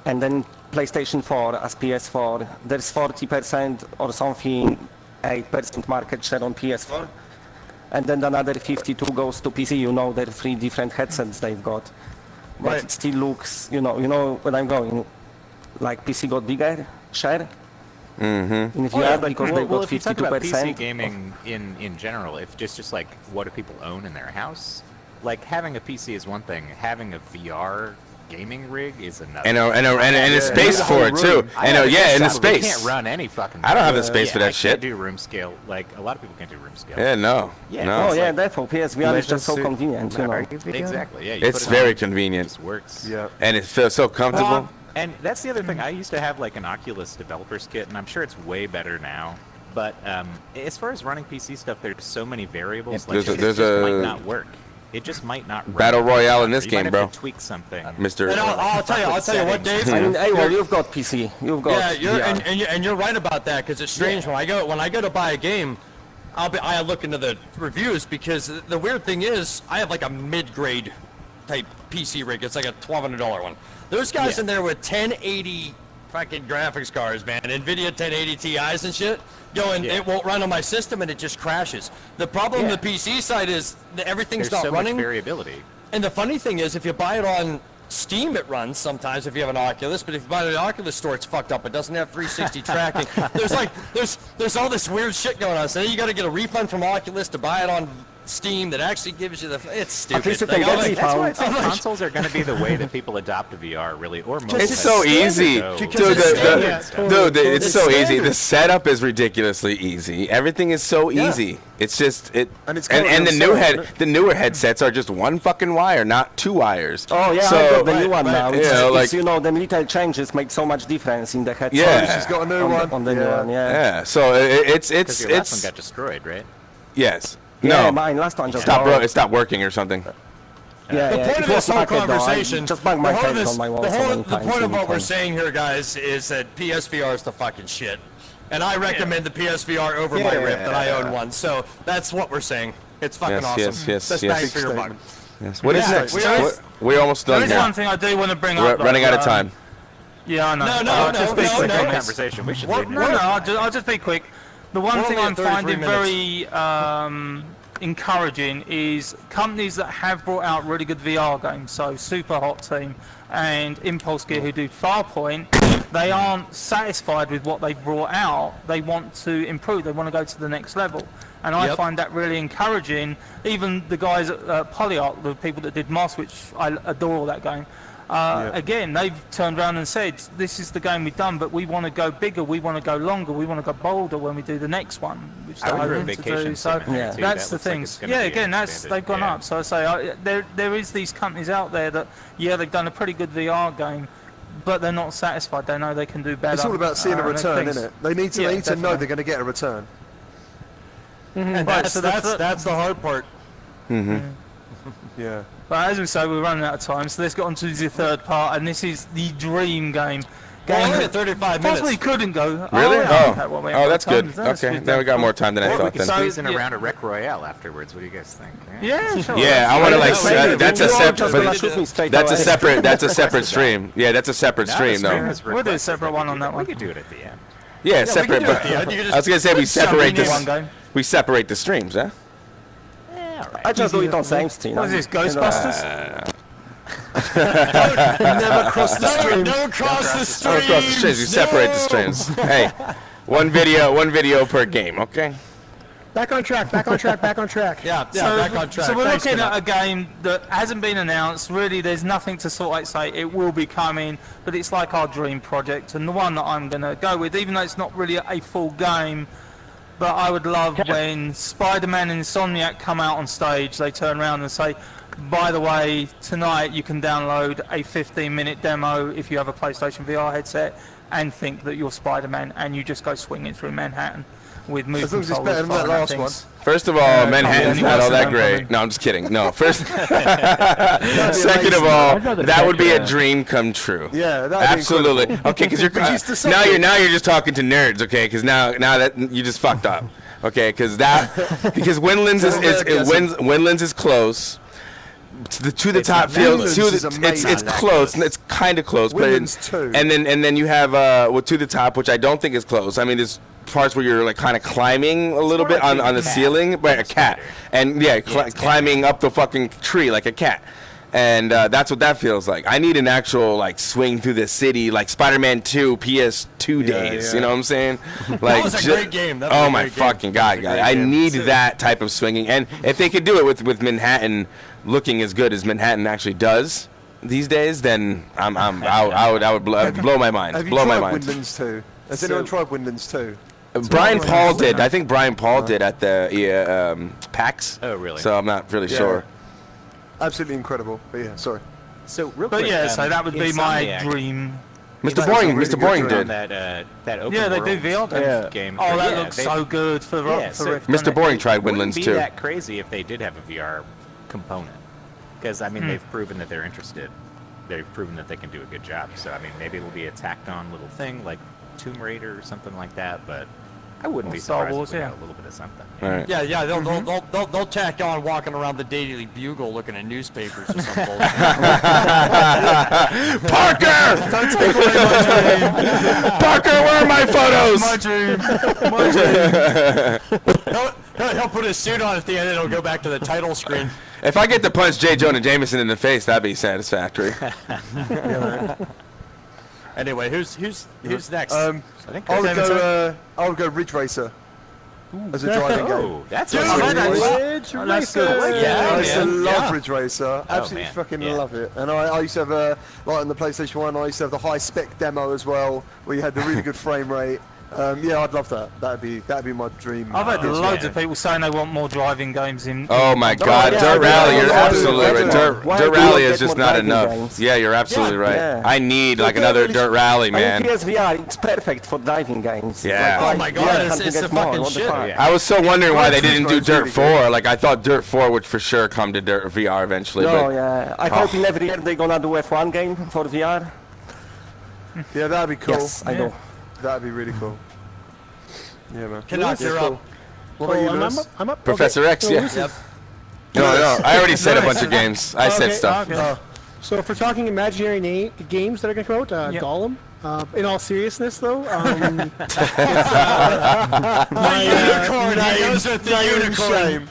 and then PlayStation 4 as PS4, there's 40% or something, 8% market share on PS4, and then another 52 goes to PC. There are 3 different headsets they've got, but it still looks, you know where I'm going. Like PC got bigger share. Mm-hmm. If you add, because they've got 52%. If you talk about PC gaming in general, if just like what do people own in their house? like having a PC is one thing. Having a VR gaming rig is another. And a space for it too. And in the space. You can't run any fucking. I don't have the space for that shit. I can't do room scale. Like a lot of people can't do room scale. Yeah, no. Yeah. No. Oh yeah, therefore PSVR is just so convenient. You know. Exactly. Yeah. It's very convenient. It just works. Yeah. And it feels so comfortable. And that's the other thing. I used to have like an Oculus developer's kit, and I'm sure it's way better now. But as far as running PC stuff, there's so many variables. Yeah, like it just might not work. It just might not run. Battle Royale in this you game, might bro. have to tweak something. Mr. And I'll tell you what, Dave. I mean, hey, well, you've got PC. You've got. Yeah, and you're right about that because it's strange when I go to buy a game. I look into the reviews because the weird thing is I have like a mid-grade type PC rig. It's like a $1,200 one. There's guys in there with 1080 fucking graphics cards, man, NVIDIA 1080 Ti's and shit. Going, it won't run on my system and it just crashes. The problem on the PC side is that everything's There's not so running. Much variability. And the funny thing is, if you buy it on Steam, it runs sometimes if you have an Oculus. But if you buy it at the Oculus store, it's fucked up. It doesn't have 360 tracking. There's all this weird shit going on. So then you got to get a refund from Oculus to buy it on Steam that actually gives you the. It's stupid. That's why I think consoles are going to be the way that people adopt VR, really, or most. It's so easy, dude. It's so easy. The setup is ridiculously easy. Everything is so easy. It's just it, and the newer headsets are just one fucking wire, not two wires. Oh yeah, so, I got the new one now. It's, the little changes make so much difference in the headset. Yeah, she's got a new one on the new one. Yeah. So it's your last one got destroyed, right? Yes. Yeah, no, mine last one just it stopped working or something. Yeah, the point of this whole conversation, just banged my head on my wall the point of what we're saying here, guys, is that PSVR is the fucking shit, and I recommend the PSVR over my Rift, and I own one. So that's what we're saying. It's fucking awesome. Yes. Best bang for your buck. Yes. What is next? We're almost done. There's one thing I do want to bring up. We're running out of time. Yeah, I know. No. Conversation. We should. I'll just be quick. The one thing I'm finding very encouraging is companies that have brought out really good VR games, so Super Hot Team and Impulse Gear, who do Farpoint, they aren't satisfied with what they've brought out. They want to improve. They want to go to the next level. And I find that really encouraging. Even the guys at Polyarc, the people that did Moss, which I adore that game, again, they've turned around and said, this is the game we've done, but we want to go bigger, we want to go longer, we want to go bolder when we do the next one, which I want to do. So that's the things. They've gone up. So I say, there is these companies out there that, they've done a pretty good VR game, but they're not satisfied. They know they can do better. It's all about seeing a return, isn't it? They need to know they're going to get a return. And that's the hard part. Yeah. But as we say, we're running out of time, so let's get on to the third part, and this is the dream game. Only 35 minutes. Possibly couldn't go. Really? That's good. Okay, then we got more time than I thought. We can squeeze in around a Rec Royale afterwards. What do you guys think? Yeah, sure. Yeah, I want to that's a separate stream. Yeah, that's a separate stream though. We'll do a separate one on that one. We could do it at the end. Yeah, separate. But I was gonna say we separate the streams, huh? I just do it on same stream. What is this, Ghostbusters? Never cross the stream. Never cross the stream. Never cross the streams. We separate the streams. Hey, one video per game, okay? Back on track. Back on track. Yeah, back on track. So we're looking at a game that hasn't been announced. Really, there's nothing to sort of say it will be coming, but it's like our dream project, and the one that I'm going to go with, even though it's not really a full game. But I would love when Spider-Man and Insomniac come out on stage, they turn around and say, by the way, tonight you can download a 15-minute demo if you have a PlayStation VR headset and think that you're Spider-Man, and you just go swinging through Manhattan with movement controllers. As long as it's better than that last one. First of all, Manhattan's not all that great. No, I'm just kidding. No, first. Second of all, that would be a dream come true. Yeah, absolutely. Okay, because now you're just talking to nerds. Okay, because now that you just fucked up. Okay, because Windlands is close. To the top field, it's close. It's kind of close, but and then you have to the top, which I don't think is close. I mean, there's parts where you're like kind of climbing a little bit on the ceiling, but a cat, and climbing up the fucking tree like a cat. And that's what that feels like. I need an actual like swing through the city, like Spider-Man 2 PS2 days. You know what I'm saying? Like, that was a great game. Oh my fucking god, guys! I need that type of swinging. And if they could do it with Manhattan looking as good as Manhattan actually does these days, then I would blow my mind. Have you blow my tried mind. Windlands 2? Has anyone tried Windlands 2? Brian Paul did. I think Brian Paul did at the PAX. Oh, really? So I'm not really sure. Absolutely incredible. But yeah, sorry. So real But quick, yeah, so that would be my Insomniac, dream. Mr. Boring, really Mr. Boring good did. that open Yeah, they do world VR game. Oh, that Yeah, looks they- so good for Yeah, for so Rift. Mr. Boring tried wouldn't Windlands be too. that crazy if they did have a VR component, because I mean they've proven that they're interested. They've proven that they can do a good job. So I mean maybe it'll be a tacked on little thing like Tomb Raider or something like that. But I wouldn't be Star surprised Wars, if we yeah. got a little bit of something. All right. Yeah, they'll tack on walking around the Daily Bugle looking at newspapers or something. Parker! Don't take away my dream. Parker, where are my photos? My dream. My dream. He'll put his suit on at the end and it'll go back to the title screen. If I get to punch J. Jonah Jameson in the face, that'd be satisfactory. Anyway, who's next? I would go Ridge Racer as a driving game. Oh, that's Dude, a Ridge that's Racer. good. Yeah, I used to man. love Yeah. Ridge Racer. Absolutely man. fucking Yeah. love it. And I used to have like on the PlayStation 1, I used to have the high spec demo as well, where you had the really good frame rate. Yeah, I'd love that. That'd be my dream. I've had Oh, loads yeah. of people saying they want more driving games in. Oh my God, yeah, Dirt yeah, Rally! yeah, You're yeah, absolutely yeah, right. yeah. Dirt Why do you Rally not is get just more not driving enough. games? Yeah, you're absolutely right. Yeah. I need like Yeah, another really- Dirt Rally, man. And PSVR, it's perfect for driving games. Yeah. Oh my God, can't it's get the more. fucking What the shit. fuck? Yeah. I was so wondering why they Ridge didn't do Racer's Dirt really 4. Like I thought Dirt 4 would for sure come to Dirt VR eventually. No, but yeah. I hope in every year they're gonna do F1 game for VR. Yeah, that'd be cool. Yes, I know. That'd be really cool. Yeah, man. Canucks, you're up. What about you, Lewis? I'm up. Professor Okay. X, So yeah. Lewis is- No, I already said a bunch of games. I said Okay, stuff. okay. So if we're talking imaginary games that are going to come out, Yep. Gollum. In all seriousness, though, Unicorn, he goes with the unicorn.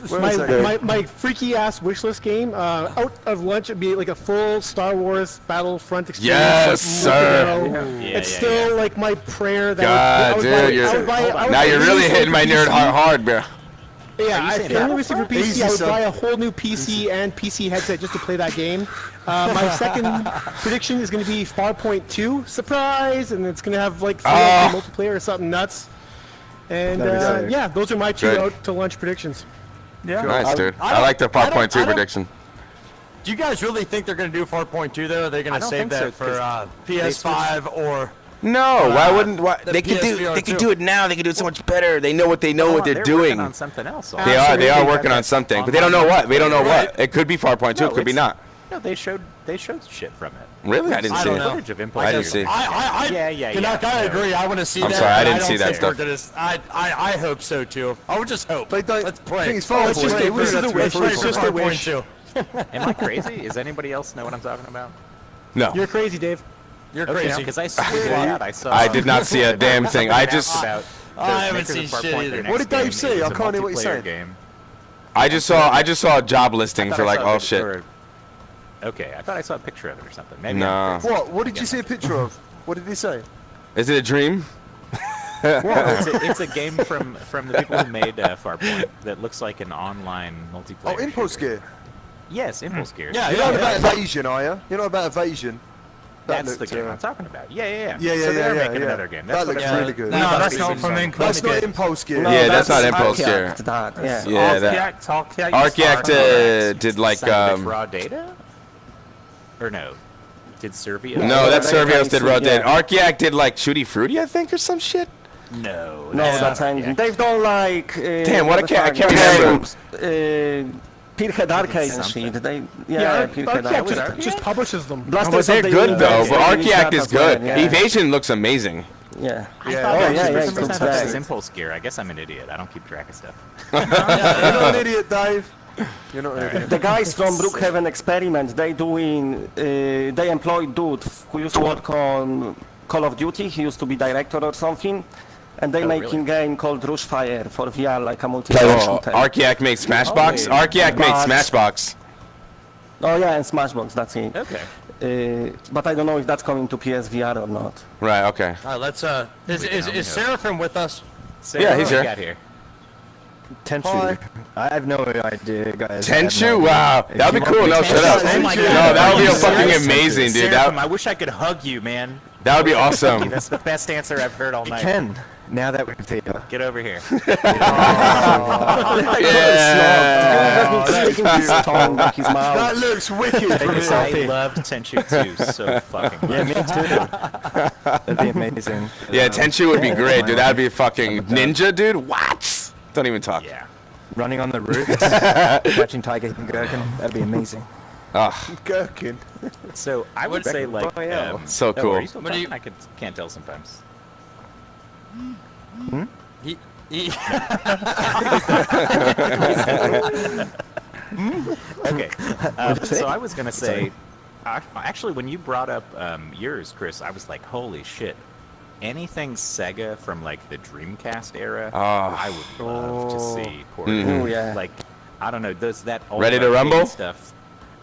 Where was that? my freaky ass wishlist game out of lunch would be like a full Star Wars Battlefront experience. Yes, like, sir. you know, Yeah, it's yeah, still like my prayer that God, I would dude, buy now you're really anything hitting my for nerd PC. hard, bro. Yeah, you I saying think for PC, Easy, I would son. buy a whole new PC and PC headset just to play that game. My second prediction is going to be Farpoint 2, surprise, and it's going to have like multiplayer or something nuts. And That'd be sick. yeah, those are my two Good. out to lunch predictions. Yeah. Nice, dude. I I like the don't- I Farpoint 2 don't- prediction. Do you guys really think they're going to do 4.2 though? Are they going I to don't save think so, that for 'cause PS5 or? No, why wouldn't? Why, the they could do. PSVR They could 2. do it now. They could do it so much better. They know what they know Hold what on, they're working doing. on something else. They are Absolutely. working on something, but they don't know what. We don't know what. It could be Farpoint 2. No, It could be it's- not. No, they showed shit from it. Really? I didn't I see don't it. know. Footage of Impulse. I didn't see. Yeah. Canuck, I agree. I want to see I'm that. sorry, I but didn't see don't that think we're stuff. Gonna, I hope so too. I would just hope. They don't. Let's I pray. think it's far it's just away. a wish. That's It's really just a cool. wish. 4.2. Am I crazy? Does anybody else know what I'm talking about? No, You're crazy, Dave. You're Okay, crazy. because I swear to God, I saw. I did not see a damn thing. I just, About I haven't seen shit either. What did Dave say? I can't hear what he's saying. Game. I just saw a job listing for like, oh shit. Okay, I thought I saw a picture of it or something. Maybe No. I'm crazy. What? What did you see a picture of? What did he say? Is it a dream? It's a game from the people who made Farpoint that looks like an online multiplayer. Oh, Impulse shooter. Gear. Yes, Impulse Gear. Yeah, You're not about Evasion, are you? You're not about Evasion. That That's the looked, game I'm talking about. Yeah. Yeah, So they're yeah, making yeah. another game. That That's what looks I'm really good. No, that's not from That's Impulse not Gear. Impulse Gear. No, Yeah, that's not Impulse Arceact, Gear. That, yeah. Yeah, that. Arceact did like Sound raw data? Or no? Did Servio? no, that's Yeah, Servios did yeah. Rotate. Arceact did like Shooty Fruity, I think, or some shit. No. No, that's engine. They've done like. Damn, what I the can't fuck, remember. Pinhead Arcade and something. shit. They, Yeah, Pinhead Arceact Arcade. just publishes them. But Blasters they're of the good though. Universe, But they Arceact released is that as good. well, yeah. Evasion looks amazing. Yeah. I Yeah. thought Oh, that yeah, was yeah, for some it's reason bad. it was Impulse Gear. I guess I'm an idiot. I don't keep track of stuff. You're not an idiot, Dave. You're not an idiot. The guys from Brookhaven Experiment, they employed dude who used to work on Call of Duty. He used to be director or something. And they making game called Rushfire for VR, like a multiplayer Oh, shooter. Arceact makes Smashbox. Oh, wait. Arceact makes But- Smashbox. Oh yeah, and Smashbox, that's it. Okay. But I don't know if that's coming to PSVR or not. Right. Okay. All right, let's. Is Seraphim with us? Sarah, Yeah, he's what do here. we got here. Tenchu. I have no idea, guys. Tenchu, wow, that'd be cool. No, shut up. Oh my No, God. that would be Are you fucking serious? amazing, dude. Seraphim, That I wish I could hug you, man. would be awesome. That's the best answer I've heard all You night. can, now that we're there. Get over here. Sticking his tongue back his mouth. That looks wicked from I here. loved Tenchu 2 so fucking much. Yeah, me too. That'd be amazing. Yeah, Tenchu would be great, dude. That'd be fucking ninja, dude. What? Don't even talk. Yeah. Running on the roof, catching tiger and gherkin, that'd be amazing. Gherkin. So I would say like So oh, cool. are you still What do talking? Can't tell sometimes. Okay. So I was gonna say, actually, when you brought up yours, Chris, I was like, holy shit. Anything Sega from like the Dreamcast era, I would love to see ported. Oh yeah. Like, I don't know, does that old Ready to arcade rumble? stuff,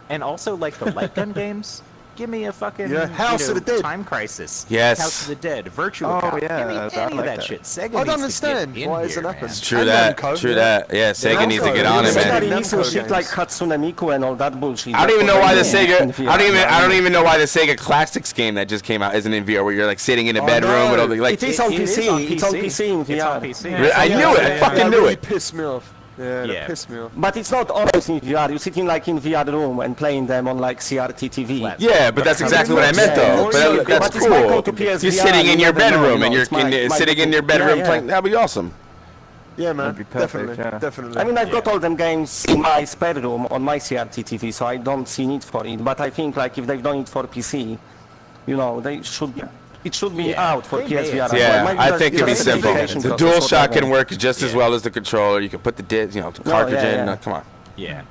and also like the light gun games. Give me a fucking House of the Dead. Time Crisis. Yes. House of the Dead. Virtual Oh, Cop. yeah, Give me I any like of that that. shit. Sega I don't needs understand to get in why it here, hasn't happened. man. True And that. Namco, True yeah. that. Yeah, Sega needs to get on it, Sega man. releasing Namco shit games. like Hatsune Miku and all that bullshit. I don't even know why the Sega. I don't even. even know why the Sega Classics game that just came out isn't in VR, where you're like sitting in a bedroom with all the like. It is on It is PC. on It's on PC. PC in It's VR. on PC. I knew it. I fucking that knew really it. pissed me off. Yeah, Yeah. that pissed me off. But it's not always in VR. You're sitting like in VR room and playing them on like CRT TV. Flat. Yeah, but that's exactly what I meant though. But that's But it's not cool. going to PSVR, You're sitting in you your never know, bedroom you and know, you're it's my sitting in your yeah, bedroom yeah. playing. That'd be awesome. Yeah, man. That'd be perfect, Definitely. yeah. Definitely. I mean, I've got all them games in my spare room on my CRT TV, so I don't see need for it. But I think like if they've done it for PC, you know, they should. It should be Yeah, out for they may PSVR. have. Yeah, Maybe I that's- think it'd be that's a simple. dedication The process or DualShock whatever. can work just as Yeah. well as the controller. You can put the disc, the cartridge in. yeah. Come on. Yeah.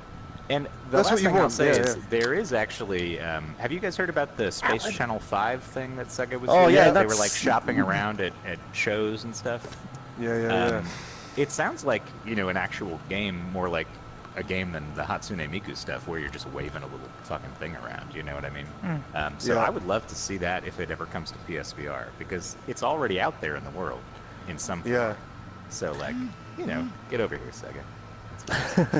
And the That's last what you thing I'll want, say yeah, is yeah. there is actually. Have you guys heard about the Space Channel 5 thing that Sega was Oh, doing? yeah, They were that's- like shopping around at shows and stuff. Yeah. It sounds like, an actual game, more like a game than the Hatsune Miku stuff where you're just waving a little fucking thing around, you know what I mean? So Yeah. I would love to see that if it ever comes to PSVR, because it's already out there in the world in some form. Yeah. So, like, get over here, Sega.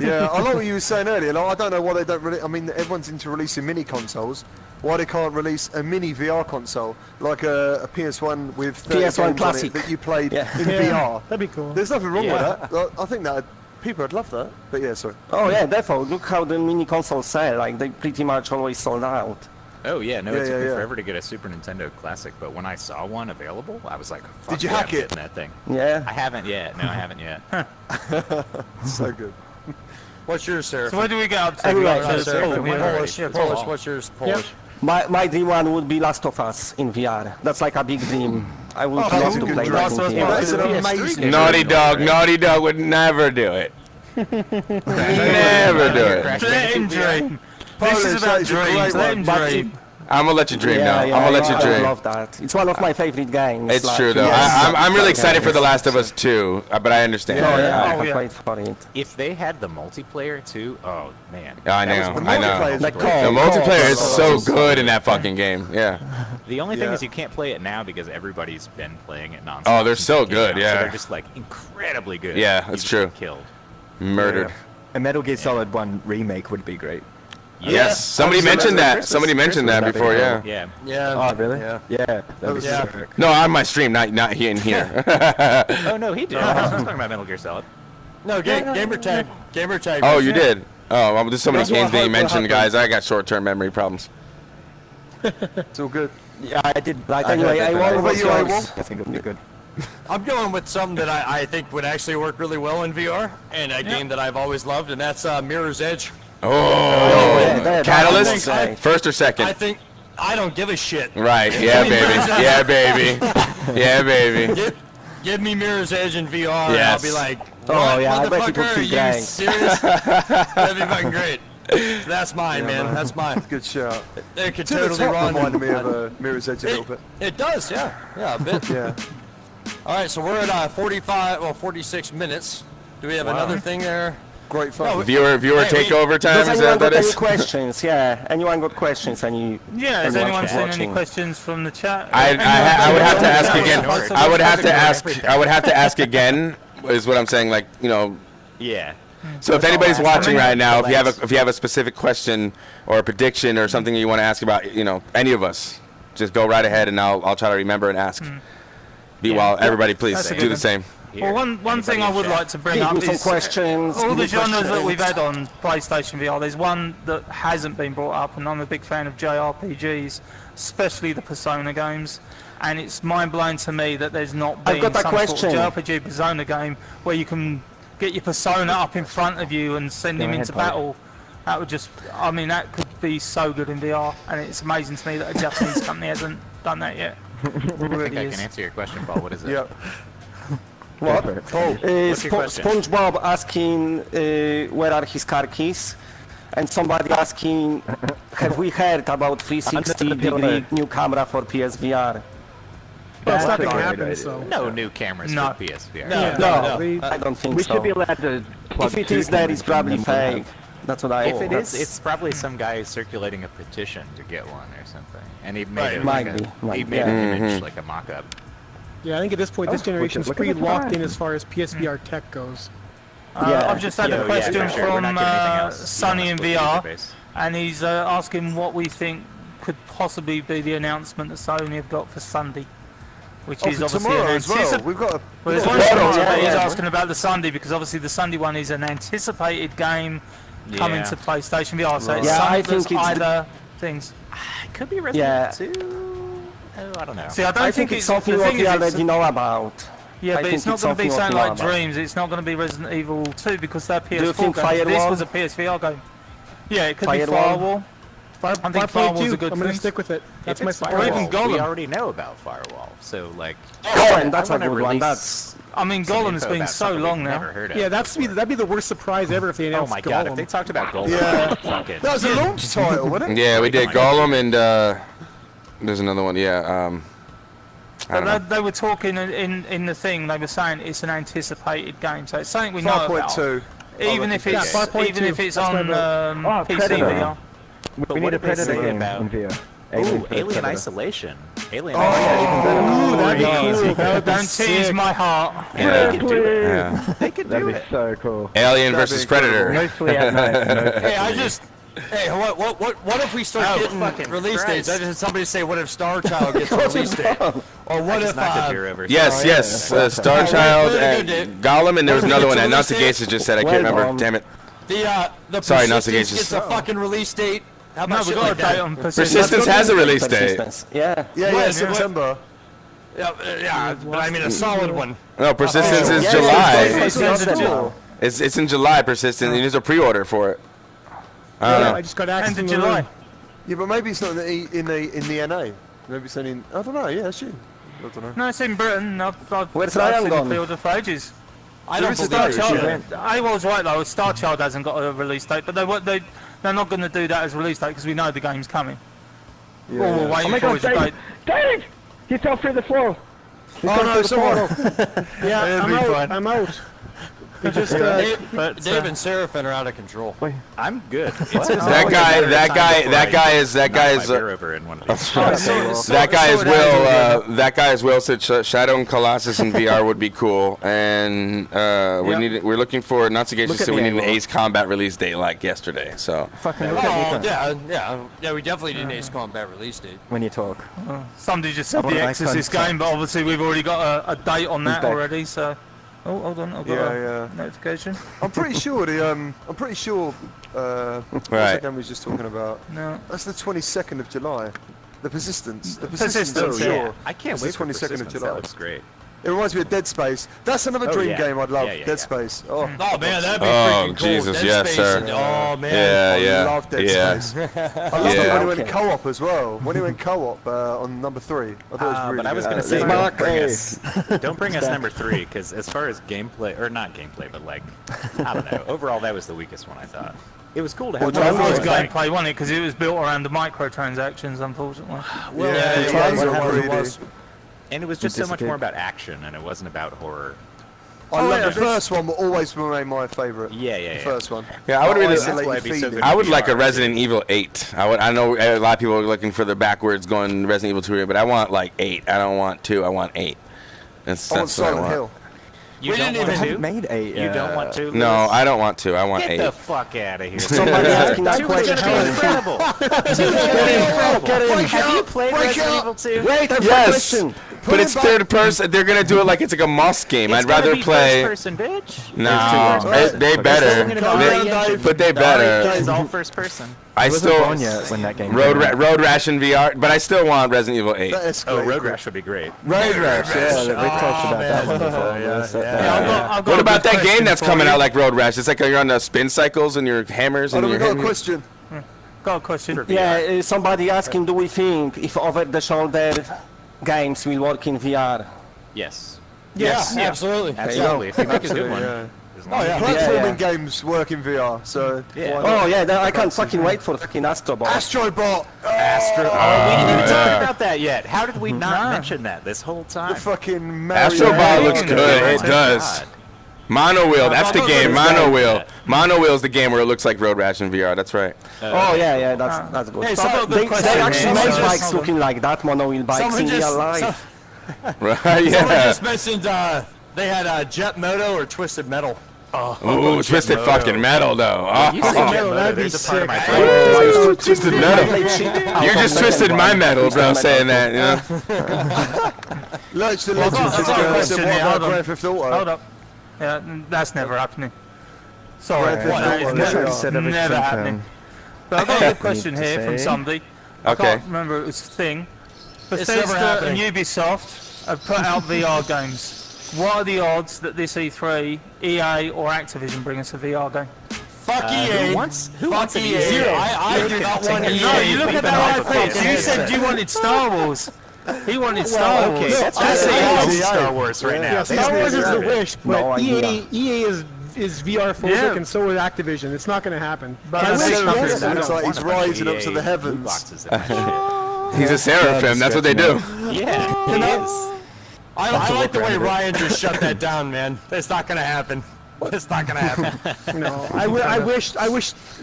Yeah, I like what you were saying earlier. Like, I don't know why they don't really. I mean, everyone's into releasing mini consoles. Why they can't release a mini VR console, like a PS1 with 30 PS1 games on Classic. it that you played Yeah. in VR? That'd be cool. There's nothing wrong Yeah. with that. I think that people would love that. But yeah, sorry. Oh yeah, definitely. Look how the mini consoles sell. Like they pretty much always sold out. Oh, yeah, no, Yeah, it took yeah, me yeah. forever to get a Super Nintendo Classic, but when I saw one available, I was like, fuck Did you yeah, hack I'm it? getting that thing. Yeah. I haven't yet. No, I haven't yet. So good. What's yours, Sarah? So what do we get up to? Anyway, We got so- Seraphim, oh, we already- Polish, yeah, Polish. What's yours, Polish? My dream one would be Last of Us in VR. That's like a big dream. I would that's love a to good play dream. that in Last of Us VR. That's an PS3 amazing. game. Naughty Dog would never do it. Never do it. Let him dream. This Polish, is that about is a great dreams. Let one. him But dream. I'm gonna let you dream now. I'm yeah, gonna let you I dream. love that. It's one of my favorite games. It's like, true though. yes. I'm really excited for The Last of Us 2, but I understand. Oh yeah, I Oh, can't yeah. wait for it. If they had the multiplayer too, oh man. I That know, was I know. multiplayer is Like great. The multiplayer is so good in that fucking game. Yeah. The only thing Yeah. is you can't play it now because everybody's been playing it nonstop. Oh, they're since so it came good, out, yeah. So they're just like incredibly good. Yeah, You that's just true. get Killed. Murdered. A Metal Gear Solid 1 remake would be great. Yes. Somebody mentioned that. Somebody mentioned that before. Yeah. Yeah. Yeah. Oh, really? Yeah. Yeah, that'd be Yeah. sick. No, on my stream, not here in here. Oh no, he did. I was talking about Metal Gear Solid. No, gamer tag. Gamer tag. Oh, you did. Oh, well, there's so many That's what games that you happened. mentioned, guys. I got short-term memory problems. It's all good. Yeah, I did. Right, I anyway, heard I that, want but what you, I yours. want. I think it would be good. I'm going with something that I think would actually work really well in VR, and a game that I've always loved, and that's Mirror's Edge. Oh, yeah, Catalyst? I think First or I second? think I don't give a shit. Right. Yeah, baby. Yeah, baby. Yeah, baby. Give me Mirror's Edge in VR, and Yes. I'll be like, Oh, what, yeah, I bet it would motherfucker? Are be you great. serious? That'd be fucking great. That's mine, man. That's mine. Good shout. It could To the totally top run. reminded me of Mirror's Edge a little bit. It does, yeah. Yeah, a bit. Yeah. All right, so we're at 46 minutes. Do we have another thing there? great fun. Viewer takeover time. Does Is anyone that got any is? questions? Yeah. Anyone got questions? Has anyone seen any questions from the chat? I would have to ask again. I would have to ask again. Is what I'm saying. Like, you know. Yeah. So if anybody's watching right now, if you have a specific question or a prediction or something you want to ask about, you know, any of us, just go right ahead and I'll try to remember and ask. While everybody, please do the same. Well, one thing I would like to bring up is questions, all the genres that we've had on PlayStation VR. There's one that hasn't been brought up, and I'm a big fan of JRPGs, especially the Persona games. And it's mind-blowing to me that there's not been some sort of JRPG Persona game where you can get your Persona up in front of you and send him into battle. That would just, I mean, that could be so good in VR, and it's amazing to me that a Japanese company hasn't done that yet. I think I can answer your question, Paul. What is it? Yep. What? What's your question? SpongeBob asking where are his car keys, and somebody asking, have we heard about 360-degree new camera for PSVR? Well, it's not going to happen, so. No new cameras for PSVR. No, I don't think We so. should be allowed to plug If it is there, it's probably fake. That's what I. If it is, it's probably some guy circulating a petition to get one or something, and he made it like he made an image like a mock-up. Yeah, I think at this point, this generation is pretty locked in as far as PSVR tech goes. I've just had a question from Sunny Sonny in VR, and he's asking what we think could possibly be the announcement that Sony have got for Sunday. Which is obviously tomorrow as well. We've got he's asking about the Sunday because obviously the Sunday one is an anticipated game coming to PlayStation VR. So it's I think it's either things. It could be Resident 2. Oh, I don't know. See, I think it's something what we already know about. Yeah, but it's not going to be something like Dreams. It's not going to be Resident Evil 2 because they're PS4 Do you think games. Firewall? This was a PSVR game. Yeah, it could be Firewall? Firewall. I think Firewall's a good I'm going to thing. stick with it. That's my Firewall. Or even Golem. We already know about Firewall, so like. Golem, that's a good one. I mean, Golem's been so long now. Yeah, that'd be the worst surprise ever if they announced Oh my Golem. god, if they talked about Golem, that was a launch title, wasn't it? Yeah, we did Golem and there's another one. Yeah. They were talking in the thing. They were saying it's an anticipated game, so it's something we know about. 5.2. Even if it's 5.2. on PC Predator. VR. We need a Predator game in VR. Alien Isolation. Alien Ooh, that'd be cool. Don't tease my heart. Yeah. They could do it. Yeah. They could do That'd be it. so cool. Alien versus Predator. Mostly at night. Hey, what if we start getting release dates? I just had somebody say, what if Star Child gets a release date? Or what if... Yes. Star Child and Golem, and there was another one that Natsugasis just said. I can't remember. Damn it. The Sorry, Persistence Natsugasis. gets a fucking release date. How No, about we shit got like a date that? on Persistence. Persistence has a release date. Yeah. September. Yeah, but I mean a solid one. No, Persistence is July. It's in July. Persistence. And there's a pre-order for it. I don't know. I just got access End to of July. Yeah, but maybe it's not in the NA. Maybe it's in. I don't know. Yeah, it's you. I don't know. No, it's in Britain. I've Where's I've Ryan seen the gone? pre-order for ages. I don't believe Star it. Child. I was right though. Star Child hasn't got a release date, but they're not going to do that as a release date because we know the game's coming. Yeah. All we're waiting for is a date. Dave! He fell through the floor. Yeah, I'm out. They just, Dave and Seraphin are out of control. I'm good. That guy is Will said Shadow and Colossus in VR would be cool, and we're looking for Natsugasis said we need an Ace Combat release date like yesterday. So Yeah, we definitely need an Ace Combat release date. When you talk. Somebody just said the Exorcist game, but obviously we've already got a date on that already. So, oh, hold on, I've got a notification. I'm pretty sure what's the game we was just talking about? No, that's the 22nd of July. The Persistence. Persistence, sure. I can't wait for 22nd of July. That looks great. It reminds me of Dead Space. That's another dream game I'd love. Dead Space. Oh man, that'd be freaking cool. Jesus, Dead yes, Space sir. And, oh man, I love Dead Space. I loved it when he went co-op as well. When he went co-op on number 3, I thought it was really but I was good. going to say, don't bring us number 3, because as far as gameplay, or not gameplay, but like, I don't know. Overall, that was the weakest one, I thought. It was cool to have. Well, it was gameplay, wasn't it? Because it was built around the microtransactions, unfortunately. Well, it was. And it was just so much more about action, and it wasn't about horror. I love the first one, will always remain my favourite. Yeah. The first one. Yeah, I would really. That's why it'd be so good I for would like a VR. Resident Evil 8. I know a lot of people are looking for the backwards going Resident Evil 2 here, but I want like 8. I don't want 2. I want 8. That's I want what I Silent want. Hill. You We don't didn't want even to? made a. You don't want to? No, Lewis? I don't want 2. I want Get 8. the fuck out of here. Somebody asking that Two is question. gonna be incredible. Have you played Resident Evil 2? Wait, I've got a Yes, question. but it's third person. They're gonna do it like it's like a Moss game. It's I'd rather gonna be play. first person, bitch. No, they better. But they better. It's all first person. I still when that game Road came out. Road Rash in VR, but I still want Resident Evil 8. That is Oh, great. Road Rash would be great. Road Rash, yeah, we talked about that one before. What about that game that's coming out like Road Rash? It's like you're on the spin cycles and your hammers Oh, and we your got a hammers. question. Got a question. Yeah, somebody asking, do we think if over-the-shoulder games will work in VR? Yes. Yes, absolutely. Absolutely. If you make a good one. Yeah. as long Oh yeah, as- platforming games work in VR, so. Yeah. why not? Oh yeah, I can't fucking wait for fucking Astrobot. Astrobot! Astro. Oh, we didn't even yeah. talk about that yet. How did we not mention that this whole The time? fucking Mario. Astrobot looks Oh, good. my It does. God. Mono Wheel, that's the game. Mono Wheel. that. Mono Wheel is the game where it looks like Road Rash in VR. That's right. Oh yeah, that's good. Hey, so I've got a good They question actually here. make Someone bikes just- looking like that, monowheel bikes Someone in just- real life. Right? Someone Yeah. just mentioned they had Jet Moto or Twisted Metal. Ooh, Twisted fucking Metal though. You say Oh. Jet Moto, that'd be there's a part of my sick. brain. Ooh, Twisted Metal. You just twisted my metal, bro, saying that. You know? Lurch the I've got Legend a said, what question here, about hold on. Grand Theft Auto? Hold up. Yeah, that's never happening. Sorry, Right, that is right, never, right. Said everything, never happening. But I've got a good question Need to here from say. somebody. I Okay. can't remember it was a thing. It's never Bethesda and happening. Ubisoft have put out VR games. What are the odds that this E3, EA or Activision bring us a VR game? Fuck EA. Who wants an EA? EA? I do not want EA. No, you look at been that off the face. You fucking said you wanted Star Wars. He wanted Star Wars. Okay, that's I just say saying EA. Star Wars right now. Yeah, Star Wars is the Disney. wish, but No idea. EA is VR phobic, Yeah. and so is Activision. It's not going to happen. But I that's wish so it true. was. It looks like want he's a bunch of rising up to EA the loot heavens. boxes in my shit. He's a seraphim. That's what they do. Yeah, he is. I like the way Ryan just shut that down, man. That's not gonna happen. It's not gonna happen. No, I wish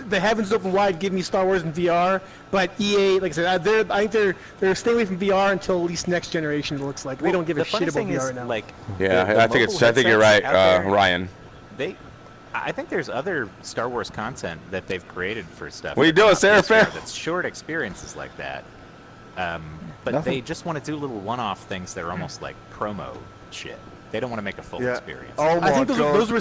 the heavens open wide, give me Star Wars in VR. But EA, like I said, I think they're staying away from VR until at least next generation. It looks like they don't give a The funny shit about thing VR is, now. like, Yeah, the I think mobile I think you're right, headsets out there, Ryan. I think there's other Star Wars content that they've created for stuff. What are you that's doing, not Sarah PS4 Fair? That's short experiences like that. But they just want to do little one-off things that are almost like promo shit. They don't want to make a full Yeah. experience. Oh my I think god. those were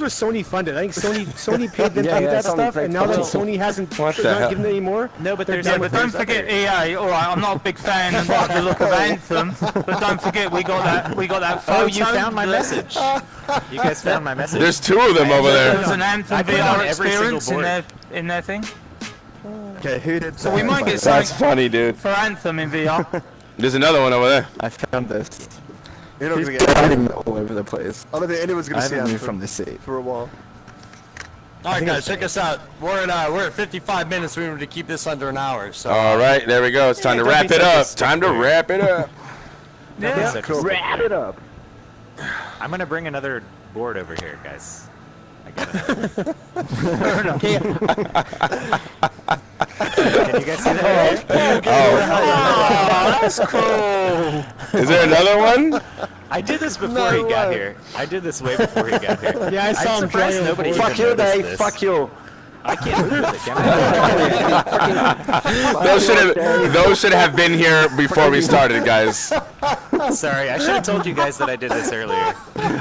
Sony funded. I think Sony paid them Yeah, to do yeah, that Sony stuff, paid and now for that it. Sony hasn't What the not hell? given it anymore, No, but there's Yeah, other, but don't there's forget other- EA. All right, I'm not a big fan of like the look of Anthem, but don't forget we got that photo. Oh, you found my that- message. You guys found my message. There's 2 of them over There there. was an Anthem I put it on VR every single experience in their thing. Okay, who did So we might get That's something funny, dude. for Anthem in VR. There's another one over there. I found this. You're not He's gonna get hiding all over the place. I don't think anyone's I gonna see haven't moved Anthem from the seat. for a while. All right, guys, check us out. We're at 55 minutes. We need to keep this under an hour. So All right, there we go. It's time to don't wrap be it such a up. stick Time to there. wrap it up. Yeah. Such a stick Wrap there. it up. I'm gonna bring another board over here, guys. I got another. Can you guys see that? Oh, that's cool. Is there another one? I did this before he got here. I did this way before he got here. yeah, I saw I'm him surprised trying. nobody Fuck even you, noticed Dave. this. Fuck you. I can't move it, can I? Those should have been here before we started, guys. Sorry, I should have told you guys that I did this earlier.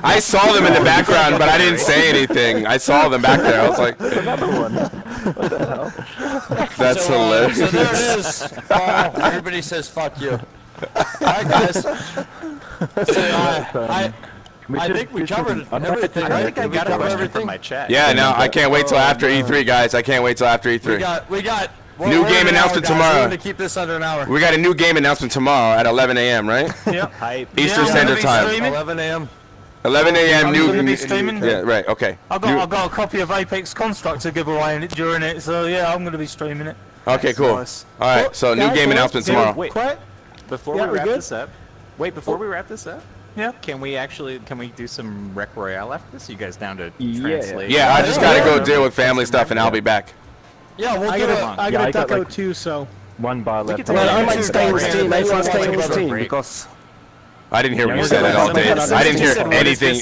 I saw them in the background, but I didn't say anything. I saw them back there. I was like, Another one. What the hell? that's So hilarious. there it is. Everybody says fuck you. All right, guys. So, I think we covered everything, I right? think I Did we got a cover question everything? from my chat. Yeah, no, I can't wait till after E3, guys. I can't wait till after We E3. got. New we're game at an announcement hour, guys. tomorrow. We're going to keep this under an hour. We got a new game announcement tomorrow at 11 a.m., right? Yep. Hype. Eastern I'm Standard gonna be Time. streaming. 11 a.m. 11 a.m. I'm new. gonna be streaming. Yeah, right. Okay. I've got a copy of Apex Construct to give away in it during it, so yeah, I'm gonna be streaming it. Okay, cool. Nice. All right. So new Guys, game guys, announcement David, tomorrow. Wait, Quiet. before Yeah, we we're wrap good? this up. Wait, before we wrap this up. Yeah. Can we do some Rec Royale after this? You guys down to translate? Yeah, I just gotta go deal with family stuff, and I'll be back. Yeah, we'll do it. I gotta duck out too, so. 1 bar left. Well, I might stay in Steam. I might stay in Steam because. I didn't hear what you said at all, Dave. I didn't hear anything.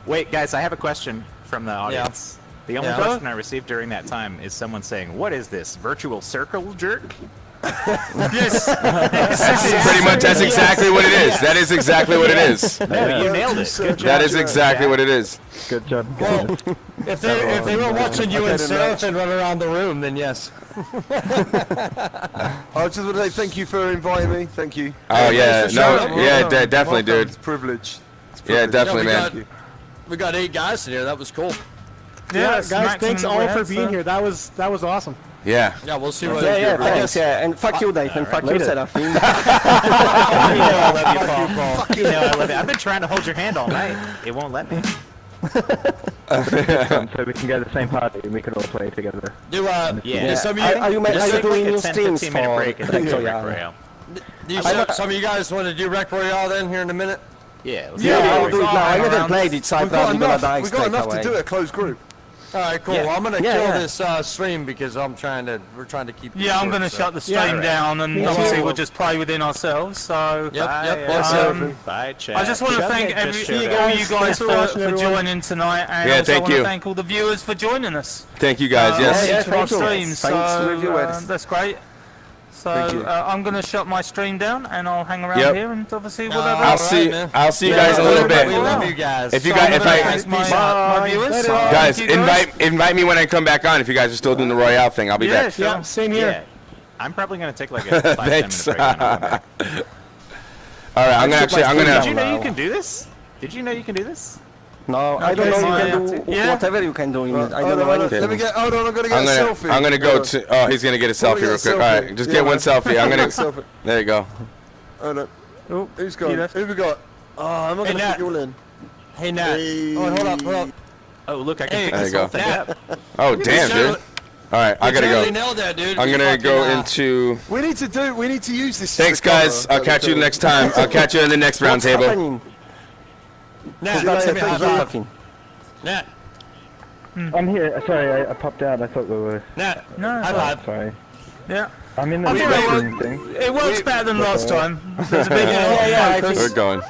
Wait, guys, I have a question from the audience. The only question I received during that time is someone saying, "What is this virtual circle jerk?" Yes. Pretty much, that's exactly what it is. That is exactly what it is. No, you nailed it. Good job. That is exactly what it is. Good job. Well, if they were watching you and Seraphim run around the room, then yes. I just want to say thank you for inviting me. Thank you. Oh yeah, no, yeah, definitely, dude. It's a privilege. Yeah, definitely, man. We got 8 guys in here. That was cool. Yeah, guys, thanks all for being here. That was awesome. Yeah. Yeah, we'll see what. Yeah, thanks. Yeah, and fuck you, Dave, and fuck you, Seraphim. Fuck you, I love you. I've been trying to hold your hand all night. It won't let me. So we can go to the same party and we can all play together. Yeah. Some of you, Are you doing new 10-15 streams minute for break and Rec then go Rec Royale? Royale. some of you guys want to do Rec Royale then here in a minute? Yeah. Let's Yeah, do I'll it. do it now. I never played it, so I'm probably gonna die We've got straight enough away. to do a closed group. All right, cool. Yeah. Well, I'm gonna kill this stream because we're trying to keep. Yeah, I'm going to shut the stream down, and obviously we'll just play within ourselves. So, Bye, chat. I just want to thank all you guys for joining tonight, and Yeah, also thank want to you. thank all the viewers for joining us. Thank you guys. Yes. Yeah, Each of our thank you. streams. Thanks to the So viewers. that's great. So I'm going to shut my stream down, and I'll hang around Yep. here, and obviously whatever. I'll see you guys in a little bit. We love you guys. If you guys, my viewers. guys, Thank you, invite me when I come back on. If you guys are still doing the Royale thing, I'll be Yeah, back. sure. Yeah, same here. Yeah. I'm probably going to take like a 5-10 Thanks. minute break. And I'll come back. All right, I'm Did you gonna. know you can do this? Did you know you can do this? No, I don't know. You can do Yeah. whatever you can do in it. I Hold don't know on, anything. let me get. Hold on, I'm gonna get a selfie. I'm gonna go to. Oh, he's gonna get a selfie real quick. All right, just get one selfie. I'm gonna. Selfie. There you go. Hold on. Oh, Who's gone? Who we got? Oh, I'm not Hey, gonna Nat. put you all in. Hey, Nat. Hey. Oh, hold up. Oh, look, I can Hey, pick There this you whole go. thing up. Oh, damn, dude. All right, I gotta totally go. nailed that, dude. I'm You gonna go fucking, into. We need to use this. Thanks, guys. I'll catch you next time. I'll catch you in the next What's roundtable. happening? Nat, That's tell me everything how- talking. Nat, I'm here. Sorry, I popped out. I thought we were. Nat. No, High it's five. Sorry. yeah. I'm in the I think stream thing. It works better than last time. There's a big I focus. We're going.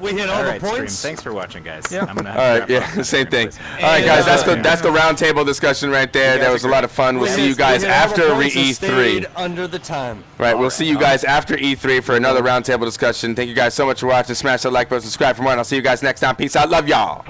We hit all All the right, stream. points. Thanks for watching, guys. Yeah. I'm gonna All right, wrap yeah, up. same thing. Please. All right, guys, that's And, the roundtable discussion right there. That was a lot of fun. We'll see you guys after E3. Under the time. Right, we'll see you guys after E3 for another roundtable discussion. Thank you guys so much for watching. Smash that like button, subscribe for more, and I'll see you guys next time. Peace out. Love y'all.